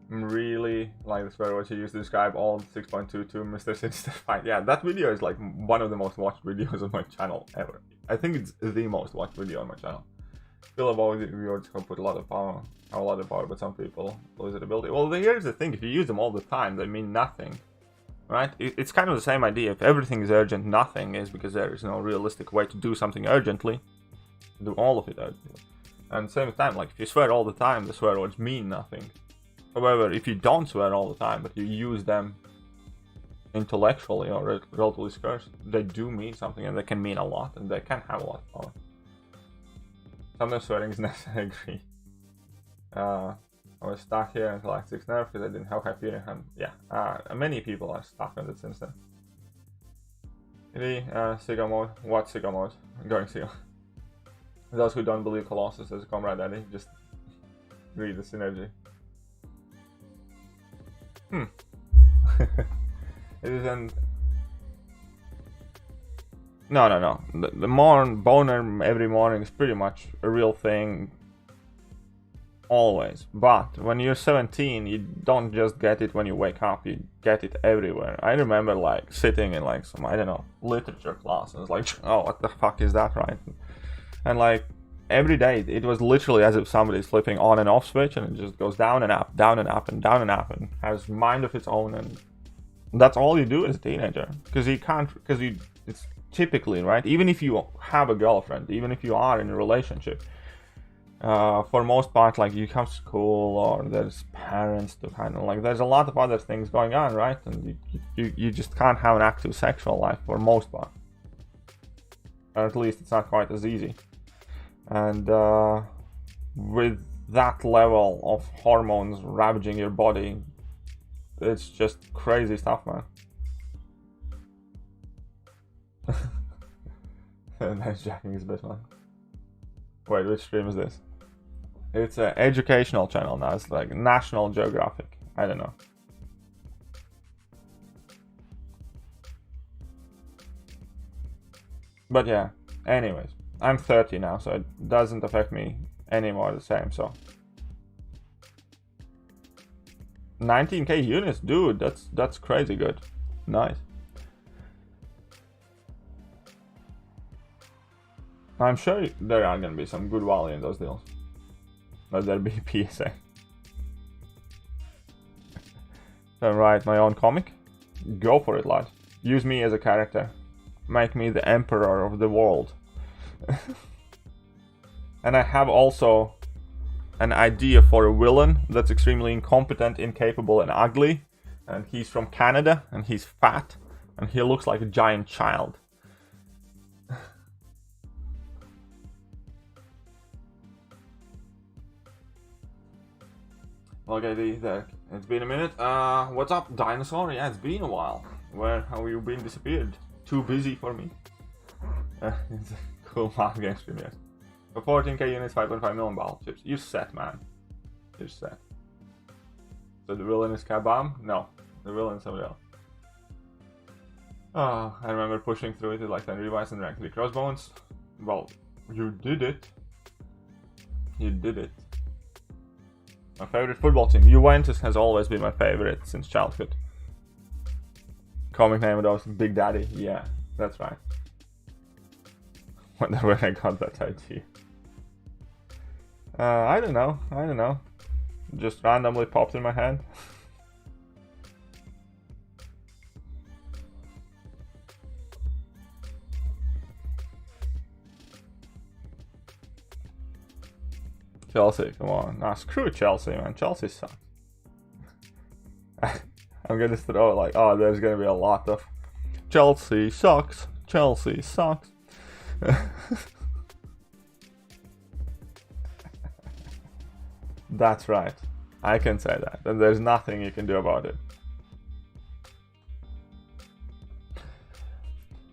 Really like the swear words you use to describe all 6.22 Mr. Sinister fight. Yeah, that video is like one of the most watched videos on my channel ever. I think it's the most watched video on my channel. Still about viewers who put a lot of power, but some people lose the ability. Well, here's the thing: if you use them all the time, they mean nothing, right? It's kind of the same idea. If everything is urgent, nothing is, because there is no realistic way to do something urgently. Do all of it urgently, and same time, like if you swear all the time, the swear words mean nothing. However, if you don't swear all the time, but you use them intellectually or relatively scarce, they do mean something, and they can mean a lot, and they can have a lot of power. Sometimes swearing is necessary, I agree. I was stuck here until Act 6 nerf because I didn't have high fear, and yeah, many people are stuck on it since then. Sigil mode. What Sigil mode? Going Sigil. Those who don't believe Colossus as a comrade daddy, just read the synergy. It isn't. No. The boner every morning is pretty much a real thing. Always. But when you're 17, you don't just get it when you wake up, you get it everywhere. I remember like sitting in like some, I don't know, literature class, and it's like, oh, what the fuck is that, right? And like every day, it was literally as if somebody's flipping on and off switch, and it just goes down and up, down and up, and down and up, and has mind of its own, and that's all you do as a teenager. Because it's typically, right, even if you have a girlfriend, even if you are in a relationship, for most part, like, you come to school, or there's parents to kind of, like, there's a lot of other things going on, right, and you just can't have an active sexual life for most part, or at least it's not quite as easy. And with that level of hormones ravaging your body, it's just crazy stuff, man. Nice jacking his bit, man. Wait, which stream is this? It's an educational channel now. It's like National Geographic. I don't know. But yeah, anyways. I'm 30 now, so it doesn't affect me anymore the same, so. 19k units, dude, that's crazy good. Nice. I'm sure there are gonna be some good value in those deals. Let there be PSA. So write my own comic? Go for it, lad. Use me as a character. Make me the emperor of the world. And I have also an idea for a villain that's extremely incompetent, incapable, and ugly. And he's from Canada, and he's fat, and he looks like a giant child. Okay, there. It's been a minute. What's up, dinosaur? Yeah, it's been a while. Where have you been disappeared? Too busy for me. It's a cool map game stream, yes. For 14k units, 5.5 million ball chips. You're set, man. You're set. So the villain is Kabam? No, the villain is somebody else. Oh, I remember pushing through it with like 10 revives and rank 3 crossbones. Well, you did it. You did it. My favorite football team. Juventus has always been my favorite since childhood. Comic name of those, Big Daddy. Yeah, that's right. Wonder where I got that idea. I don't know. Just randomly popped in my head. Chelsea, come on. Nah, screw Chelsea, man. Chelsea sucks. I'm gonna throw like, oh, there's gonna be a lot of Chelsea sucks. Chelsea sucks. That's right. I can say that. And there's nothing you can do about it.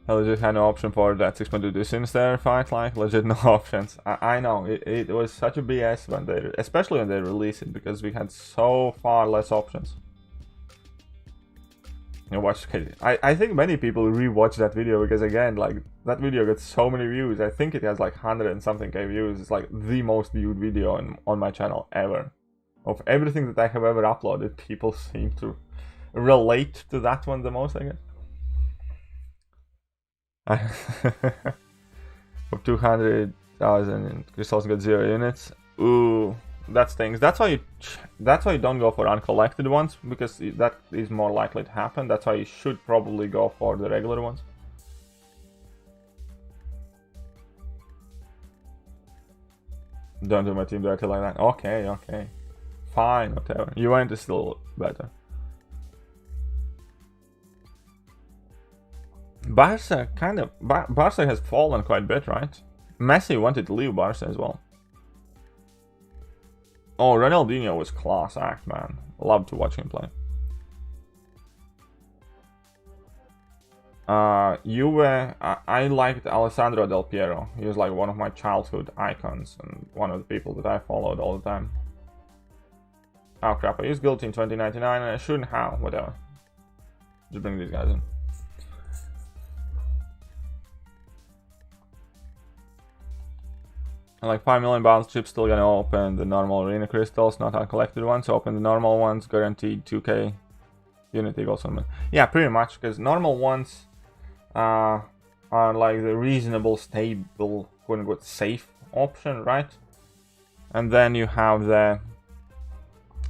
I legit had no option for that 6.22 Sinister fight, like, legit no options. I know, it was such a BS when they, especially when they released it, because we had so far less options. You watch, I think many people rewatch that video because, again, like, that video got so many views. I think it has like 100 and something K views. It's like the most viewed video on my channel ever. Of everything that I have ever uploaded, people seem to relate to that one the most, I guess. Of 200,000 crystals got 0 units. Ooh, that stings. That's why you don't go for uncollected ones, because that is more likely to happen. That's why you should probably go for the regular ones. Don't do my team dirty like that. Okay, okay. Fine, whatever. Juventus is still better. Barca Barca has fallen quite a bit, right? Messi wanted to leave Barca as well. Oh, Ronaldinho was class act, man. Loved to watch him play. Juve, I liked Alessandro Del Piero. He was like one of my childhood icons and one of the people that I followed all the time. Oh crap, I used guilty in 2099 and I shouldn't have, whatever. Just bring these guys in. And like 5 million balance chips, still gonna open the normal arena crystals, not uncollected ones. So open the normal ones, guaranteed 2k unity goals on. Yeah, pretty much, because normal ones are like the reasonable, stable, quote unquote safe option, right? And then you have the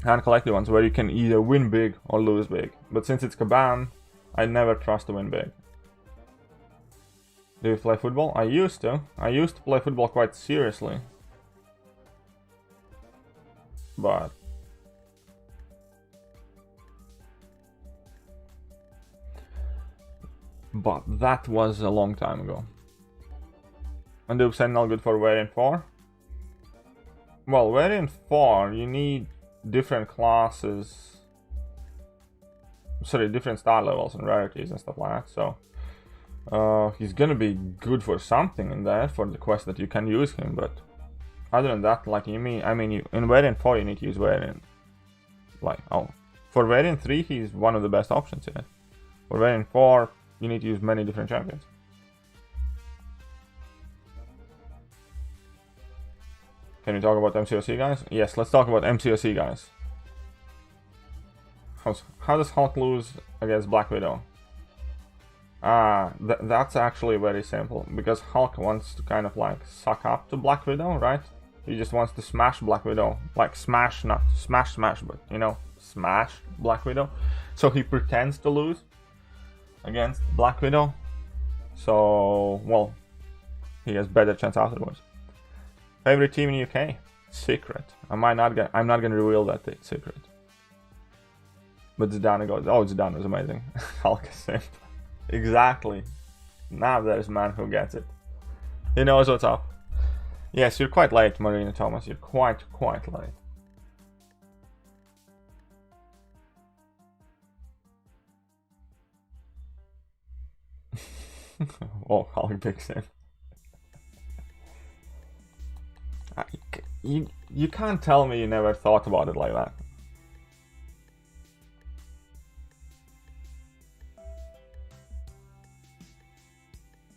uncollected ones where you can either win big or lose big. But since it's Kabam, I never trust to win big. Do you play football? I used to. I used to play football quite seriously. But that was a long time ago. And the Sentinel good for variant 4? Well, variant 4, you need different classes. Sorry, different star levels and rarities and stuff like that, so he's gonna be good for something in there for the quest that you can use him, but other than that, like in variant 4 you need to use variant, like, for variant 3 he's one of the best options in it. For variant 4 you need to use many different champions. Can we talk about MCOC guys? Yes, let's talk about MCOC guys. How does Hulk lose against Black Widow? That's actually very simple, because Hulk wants to kind of like suck up to Black Widow, right? He just wants to smash Black Widow, like smash, not smash, but you know, smash Black Widow. So he pretends to lose against Black Widow, so well, he has better chance afterwards. Favorite team in UK? Secret. I'm not gonna reveal that secret. But Zidane goes, oh, Zidane was amazing. Hulk is simple. Exactly. Now there's a man who gets it. He knows what's up. Yes, you're quite late, Marina Thomas. You're quite late. Oh, Hulk picks him. You can't tell me you never thought about it like that.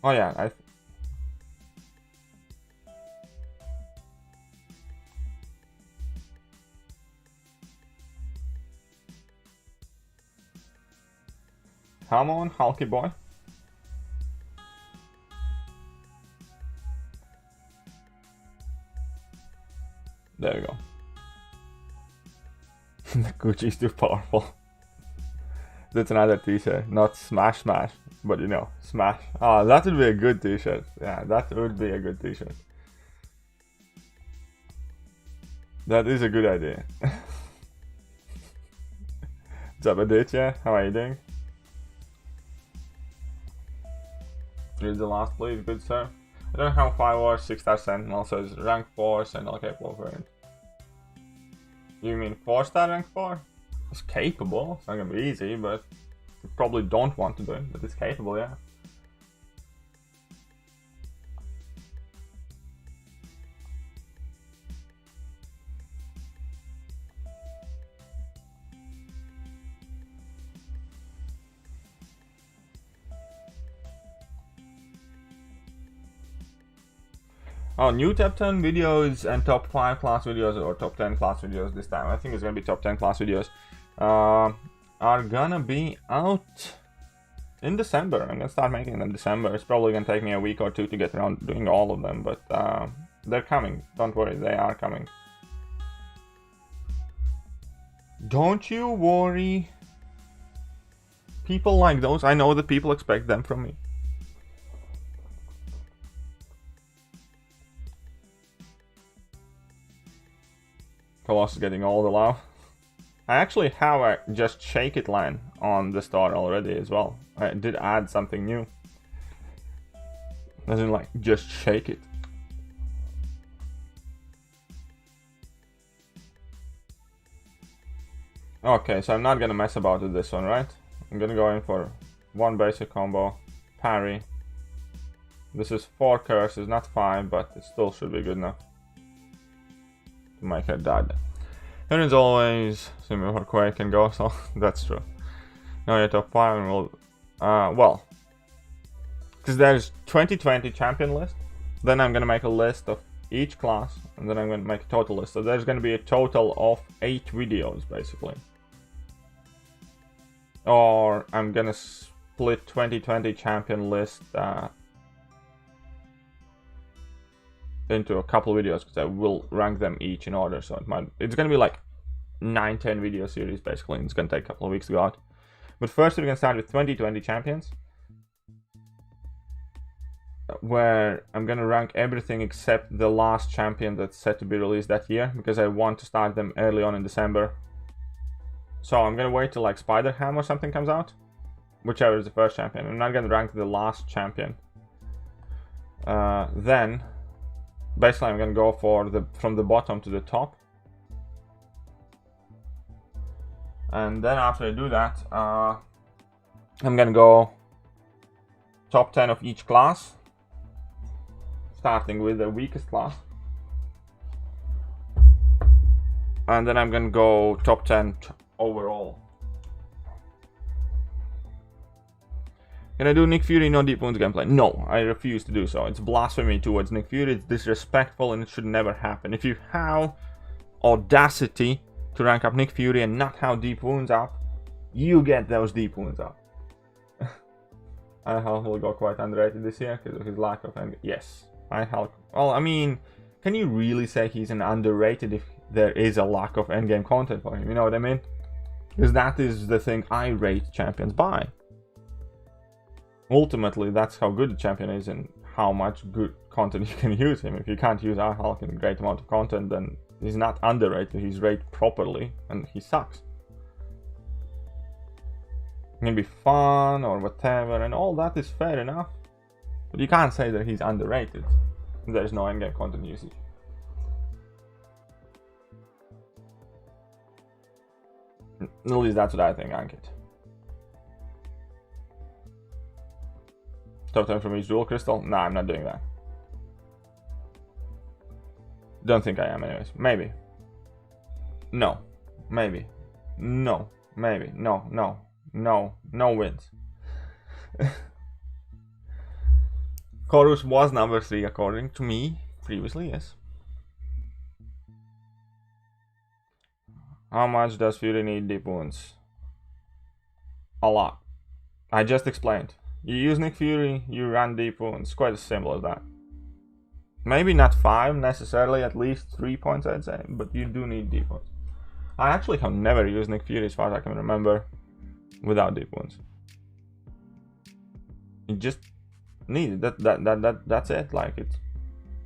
Oh yeah, come on, Hulky boy. There you go. The Gucci's too powerful. That's another t-shirt, not smash, but you know, smash. Oh, that would be a good t-shirt. Yeah, that would be a good t-shirt. That is a good idea. What's up, Aditya? How are you doing? Read the last, please, good sir. I don't have 5 or 6-star Sentinel, so it's rank 4 Sentinel capable variant. You mean 4-star rank 4? It's capable. It's not gonna be easy, but you probably don't want to do it, but it's capable, yeah. Oh, new top 10 videos and top 5 class videos or top 10 class videos this time. I think it's gonna be top 10 class videos. Are gonna be out in December. I'm gonna start making them in December. It's probably gonna take me a week or two to get around doing all of them, but they're coming. Don't worry, they are coming. Don't you worry. People like those, I know that people expect them from me. Colossus getting all the love. I actually have a Just Shake It line on the store already as well. I did add something new. As in like, just shake it. Okay, so I'm not gonna mess about with this one, right? I'm gonna go in for one basic combo, parry. This is 4 curses, not 5, but it still should be good enough to make her die. And as always, similar how Quake can go, so that's true. Now you're top 5 and we'll, well, because there's 2020 champion list, then I'm gonna make a list of each class, and then I'm gonna make a total list. So there's gonna be a total of 8 videos, basically. Or I'm gonna split 2020 champion list into a couple videos, because I will rank them each in order. So it's gonna be like 9-10 video series basically, and it's gonna take a couple of weeks to go out. But first we're gonna start with 2020 champions, where I'm gonna rank everything except the last champion that's set to be released that year, because I want to start them early on in December. So I'm gonna wait till like Spider-Ham or something comes out, whichever is the first champion. I'm not gonna rank the last champion. Then basically I'm gonna go for from the bottom to the top, and then after I do that, I'm gonna go top 10 of each class, starting with the weakest class, and then I'm gonna go top 10 overall. Can I do Nick Fury no Deep Wounds gameplay? No, I refuse to do so. It's blasphemy towards Nick Fury, it's disrespectful, and it should never happen. If you have audacity to rank up Nick Fury and not have Deep Wounds up, you get those Deep Wounds up. iHulk will go quite underrated this year because of his lack of endgame. Yes, iHulk. Well, I mean, can you really say he's an underrated if there is a lack of endgame content for him? You know what I mean? Because that is the thing I rate champions by. Ultimately, that's how good the champion is and how much good content you can use him. If you can't use iHulk in a great amount of content, then he's not underrated, he's rated properly, and he sucks. It can be fun or whatever, and all that is fair enough. But you can't say that he's underrated. There's no endgame content usage. At least that's what I think, Ankit. Top 10 from each dual crystal? Nah, I'm not doing that. Don't think I am anyways. Maybe. No. Maybe. No. Maybe. No. No. No. No wins. Chorus was number 3 according to me previously, yes. How much does Fury need Deep Wounds? A lot. I just explained. You use Nick Fury, you run Deep Wounds. Quite as simple as that. Maybe not 5 necessarily, at least 3 points I'd say, but you do need Deep Wounds. I actually have never used Nick Fury as far as I can remember without Deep Wounds. You just need it. That's it. Like, it's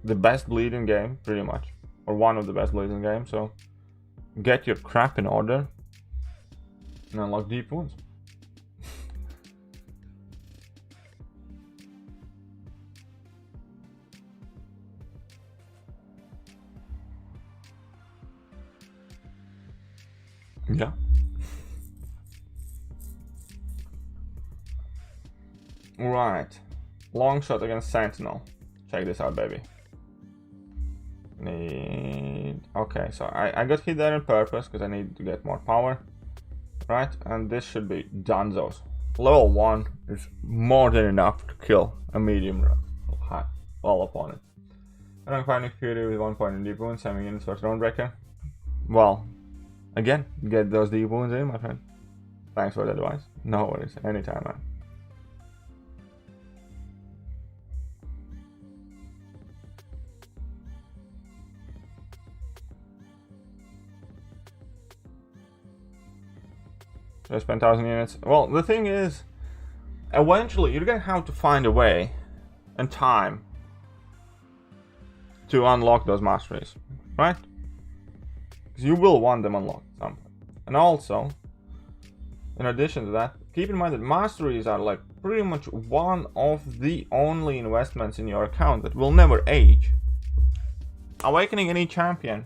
the best bleeding game, pretty much. Or one of the best bleeding games, so get your crap in order and unlock Deep Wounds. Yeah. Right. Long shot against Sentinel. Check this out, baby. Okay, so I got hit there on purpose because I need to get more power. Right? And this should be Dunzos. Level 1 is more than enough to kill a medium all opponent. Rank 5 Thekiryu with 1 point in deep wounds, 7 units first round breaker. Well, again, get those deep wounds in, my friend. Thanks for the advice. No worries, anytime, man. I spent 1,000 units. Well, the thing is, eventually you're gonna have to find a way and time to unlock those masteries, right? Because you will want them unlocked at some point. And also, in addition to that, keep in mind that masteries are like pretty much one of the only investments in your account that will never age. Awakening any champion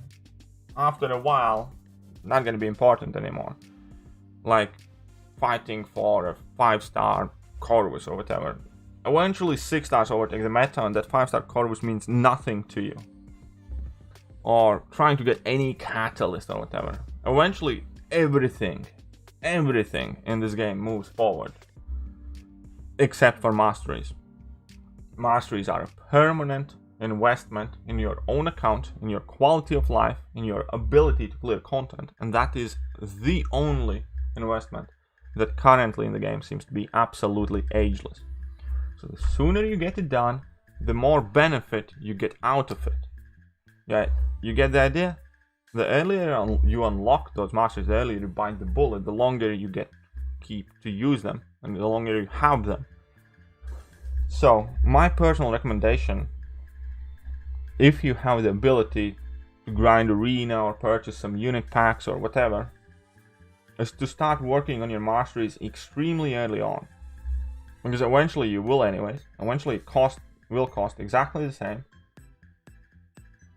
after a while, not gonna be important anymore. Like fighting for a 5-star Corvus or whatever. Eventually 6 stars overtake the meta and that 5-star Corvus means nothing to you. Or trying to get any catalyst or whatever. Eventually everything in this game moves forward. Except for masteries. Masteries are a permanent investment in your own account, in your quality of life, in your ability to clear content. And that is the only investment that currently in the game seems to be absolutely ageless. So the sooner you get it done, the more benefit you get out of it. Yeah, you get the idea? The earlier you unlock those masters, the earlier you bite the bullet, the longer you keep to use them, and the longer you have them. So my personal recommendation, if you have the ability to grind arena or purchase some unit packs or whatever, is to start working on your masteries extremely early on. Because eventually you will anyways. Eventually it will cost exactly the same.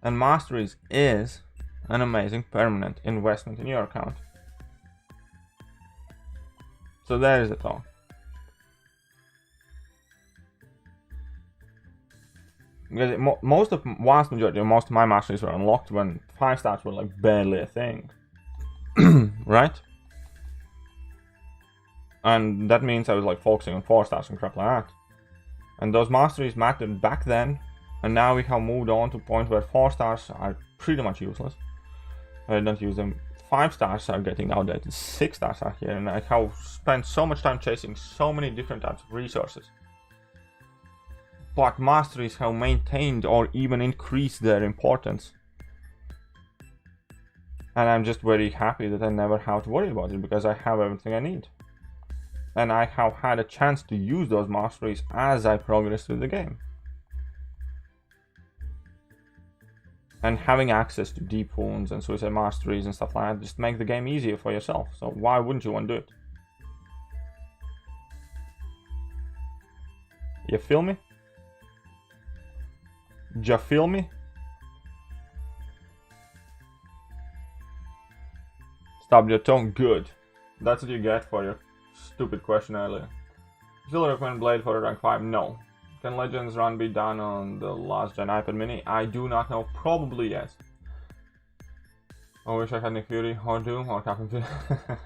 And masteries is an amazing permanent investment in your account. So there is the talk. Because most of my masteries were unlocked when 5 stars were like barely a thing. Right? And that means I was like focusing on 4 stars and crap like that. And those masteries mattered back then. And now we have moved on to a point where 4 stars are pretty much useless. I don't use them. 5 stars are getting outdated. 6 stars are here. And I have spent so much time chasing so many different types of resources. But masteries have maintained or even increased their importance. And I'm just very happy that I never have to worry about it because I have everything I need. And I have had a chance to use those masteries as I progress through the game. And having access to deep wounds and suicide masteries and stuff like that just make the game easier for yourself. So why wouldn't you want to do it? You feel me? You feel me? Stop your tongue. Good. That's what you get for your stupid question earlier. Still recommend Blade for a rank 5? No. Can Legends run be done on the last gen iPad mini? I do not know. Probably yes. I wish I had Nick Fury or Doom or Captain Fury.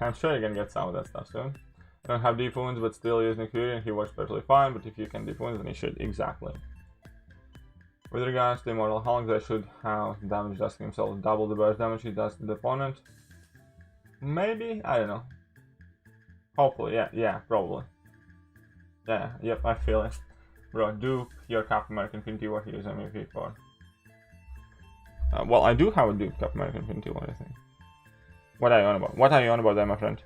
I'm sure you can get some of that stuff soon. I don't have deep wounds but still use Nick Fury and he works perfectly fine, but if you can deep wounds then you should. Exactly. With regards to Immortal, how long they should have damage dusting himself? Double the burst damage he does to the opponent? Maybe? I don't know. Hopefully, yeah, probably. Yeah, yep, I feel it. Bro, Duke, your Captain American Infinity War, he is MVP for. Well, I do have a Duke Captain American Infinity War, I think. What are you on about? What are you on about there, my friend?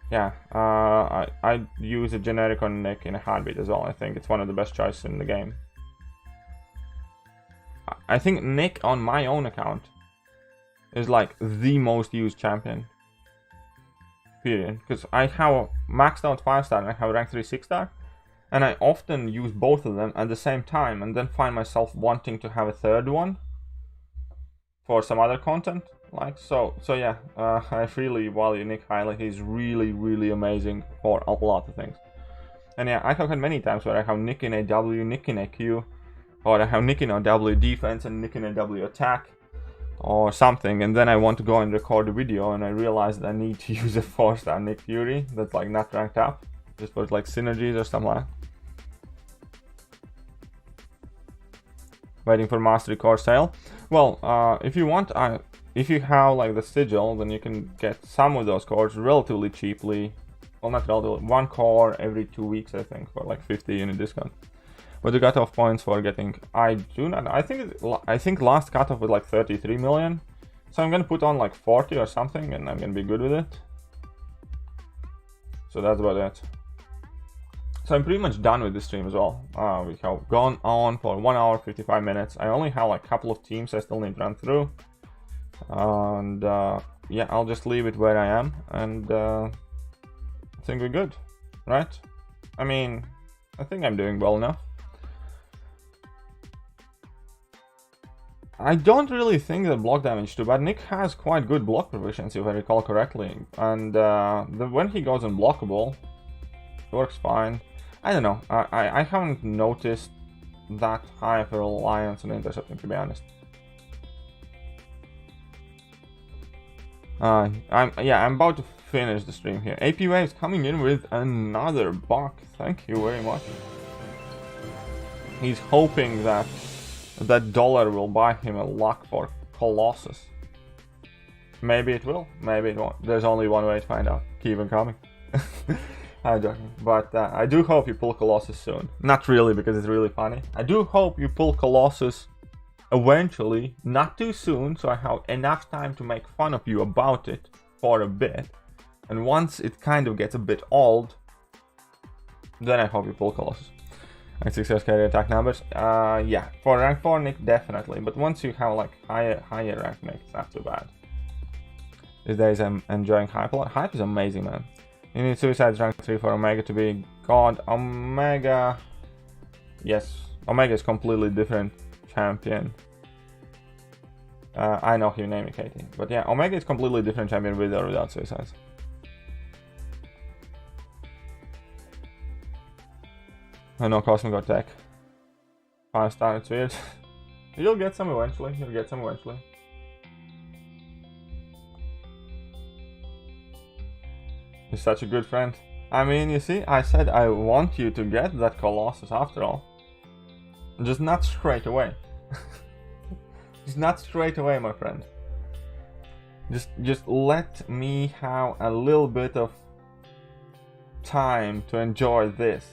Yeah, I use a generic on Nick in a heartbeat as well. I think it's one of the best choices in the game. I think Nick on my own account is like the most used champion. Period. Because I have maxed out 5-star and I have rank 3 6-star. And I often use both of them at the same time and then find myself wanting to have a third one for some other content. Like so yeah, I really value Nick highly. He's really amazing for a lot of things. And yeah, I have had many times where I have Nick in AW, Nick in AQ, or I have Nick in AW defense and Nick in AW attack, or something, and then I want to go and record a video and I realize that I need to use a 4-star Nick Fury that's like not ranked up, just for like synergies or something like that. waiting for Mastery Core sale. Well, if you want, if you have like the sigil, then you can get some of those cores relatively cheaply. Well, not relatively, 1 core every 2 weeks, I think, for like 50 unit discount. But the cutoff points for getting, I think last cutoff was like 33 million. So I'm gonna put on like 40 or something, and I'm gonna be good with it. So that's about it. So I'm pretty much done with this stream as well. We have gone on for 1 hour 55 minutes. I only have like a couple of teams I still need to run through. And yeah, I'll just leave it where I am, and I think we're good, right? I mean, I think I'm doing well enough. I don't really think that block damage too bad. Nick has quite good block proficiency, if I recall correctly, and when he goes unblockable, it works fine. I don't know. I haven't noticed that high of a reliance on intercepting, to be honest. I'm about to finish the stream here. AP Waves coming in with another buck. Thank you very much. He's hoping that that dollar will buy him a luck for Colossus. Maybe it will, maybe it won't. There's only one way to find out. Keep on coming. I'm joking, but I do hope you pull Colossus soon. Not really, because it's really funny. I do hope you pull Colossus eventually, not too soon, so I have enough time to make fun of you about it for a bit. And once it kind of gets a bit old, then I hope you pull Colossus. Like 6 carry attack numbers, yeah, for rank 4 Nick, definitely, but once you have like higher rank Nick, it's not too bad. These days I'm enjoying Hype a lot. Hype is amazing, man. You need Suicide's rank 3 for Omega to be God. Omega, yes, Omega is completely different champion. I know you name it, Katie, but yeah, Omega is completely different champion with or without Suicides. I know Cosmic Attack. 5-star, it's weird. You'll get some eventually. You'll get some eventually. He's such a good friend. I mean, you see, I said I want you to get that Colossus after all. Just not straight away. Just not straight away, my friend. Just let me have a little bit of time to enjoy this.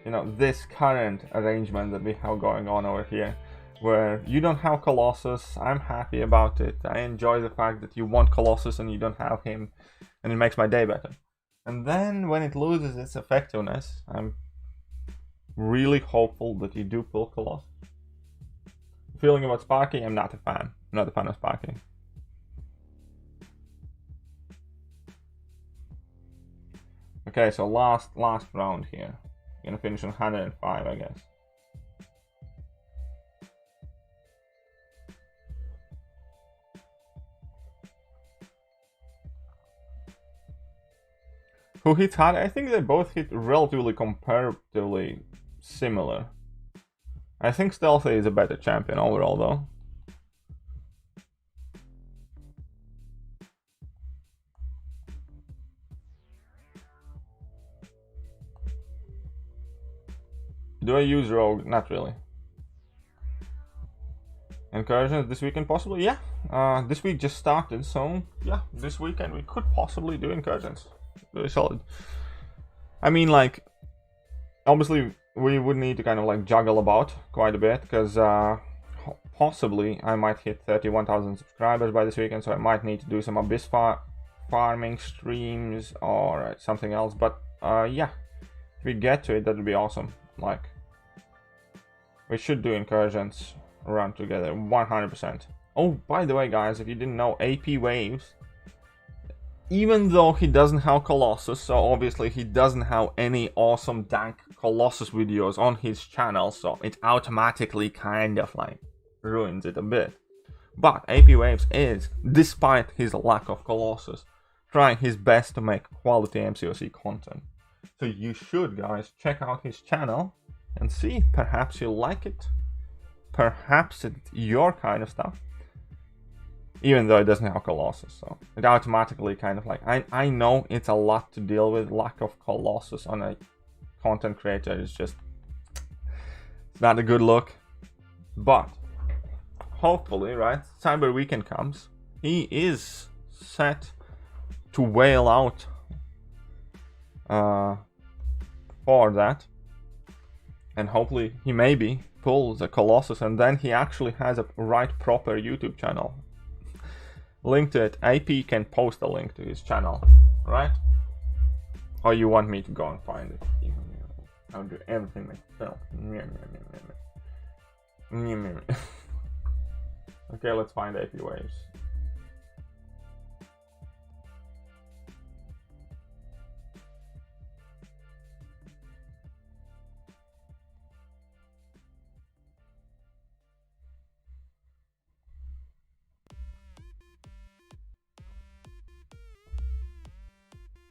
You know, this current arrangement that we have going on over here, where you don't have Colossus. I'm happy about it. I enjoy the fact that you want Colossus and you don't have him, and it makes my day better. And then when it loses its effectiveness, I'm really hopeful that you do pull Colossus. Feeling about Sparky, I'm not a fan. I'm not a fan of Sparky. Okay, so last round here. Gonna finish on 105, I guess. Who hits hard? I think they both hit relatively comparatively similar. I think Stealthy is a better champion overall, though. Do I use Rogue? Not really. Incursions this weekend possibly? Yeah. This week just started, so yeah, this weekend we could possibly do incursions. Very solid. I mean, like, obviously we would need to kind of like juggle about quite a bit, because possibly I might hit 31,000 subscribers by this weekend, so I might need to do some Abyss farming streams or something else. But yeah, if we get to it, that would be awesome. Like, we should do incursions run together 100%. Oh, by the way, guys, if you didn't know, AP Waves, even though he doesn't have Colossus, so obviously he doesn't have any awesome dank Colossus videos on his channel, so it automatically kind of like ruins it a bit. But AP Waves is, despite his lack of Colossus, trying his best to make quality MCOC content. So you should, guys, check out his channel and see. Perhaps you like it. Perhaps it's your kind of stuff. Even though it doesn't have Colossus, so it automatically kind of like, I know it's a lot to deal with. Lack of Colossus on a content creator is just, it's not a good look. But hopefully, right, Cyber Weekend comes, he is set to whale out for that, and hopefully he maybe pulls a Colossus, and then he actually has a right proper YouTube channel. Link to it. AP can post a link to his channel, right? Or you want me to go and find it? I'll do everything myself. Okay, let's find AP Waves.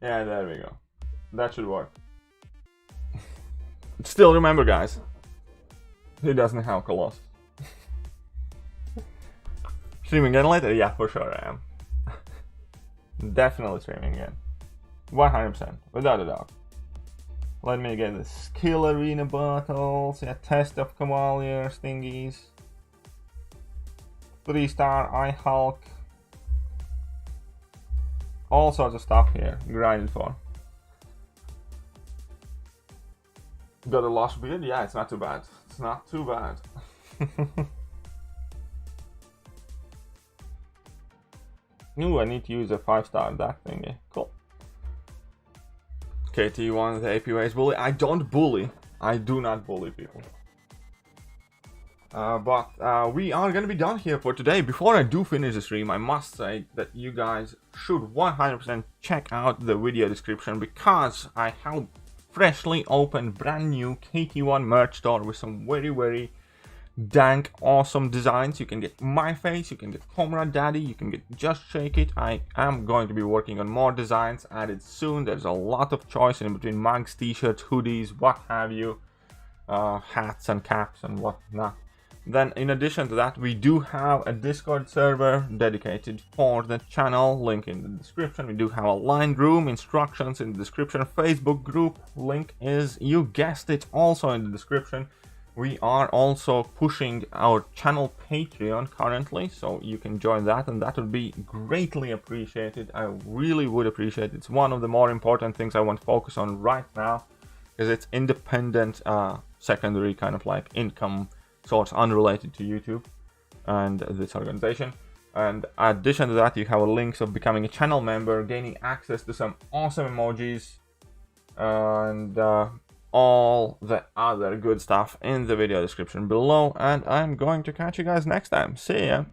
Yeah, there we go. That should work. Still remember, guys, he doesn't have Colossus. Streaming again later? Yeah, for sure I am. Definitely streaming again. 100%, without a doubt. Let me get the skill arena battles, yeah, test of Cavaliers thingies. 3-star I Hulk. All sorts of stuff here, grinded for. Got a lost beard? Yeah, it's not too bad. It's not too bad. Ooh, I need to use a 5-star that thingy. Cool. KT1, the AP Waves bully. I don't bully. I do not bully people. But we are gonna be done here for today. Before I do finish the stream, I must say that you guys should 100% check out the video description, because I have freshly opened brand new KT1 merch store with some very dank awesome designs. You can get my face, you can get Comrade Daddy, you can get Just Shake It. I am going to be working on more designs added soon. There's a lot of choice in between mugs, t-shirts, hoodies, what have you, hats and caps and whatnot. Then in addition to that, we do have a Discord server dedicated for the channel, link in the description. We do have a line room, instructions in the description. Facebook group link is, you guessed it, also in the description. We are also pushing our channel Patreon currently, so you can join that, and that would be greatly appreciated. I really would appreciate it. It's one of the more important things I want to focus on right now, because it's independent, secondary kind of like income source unrelated to YouTube and this organization. And in addition to that, you have links of becoming a channel member, gaining access to some awesome emojis, and all the other good stuff in the video description below. And I'm going to catch you guys next time. See ya!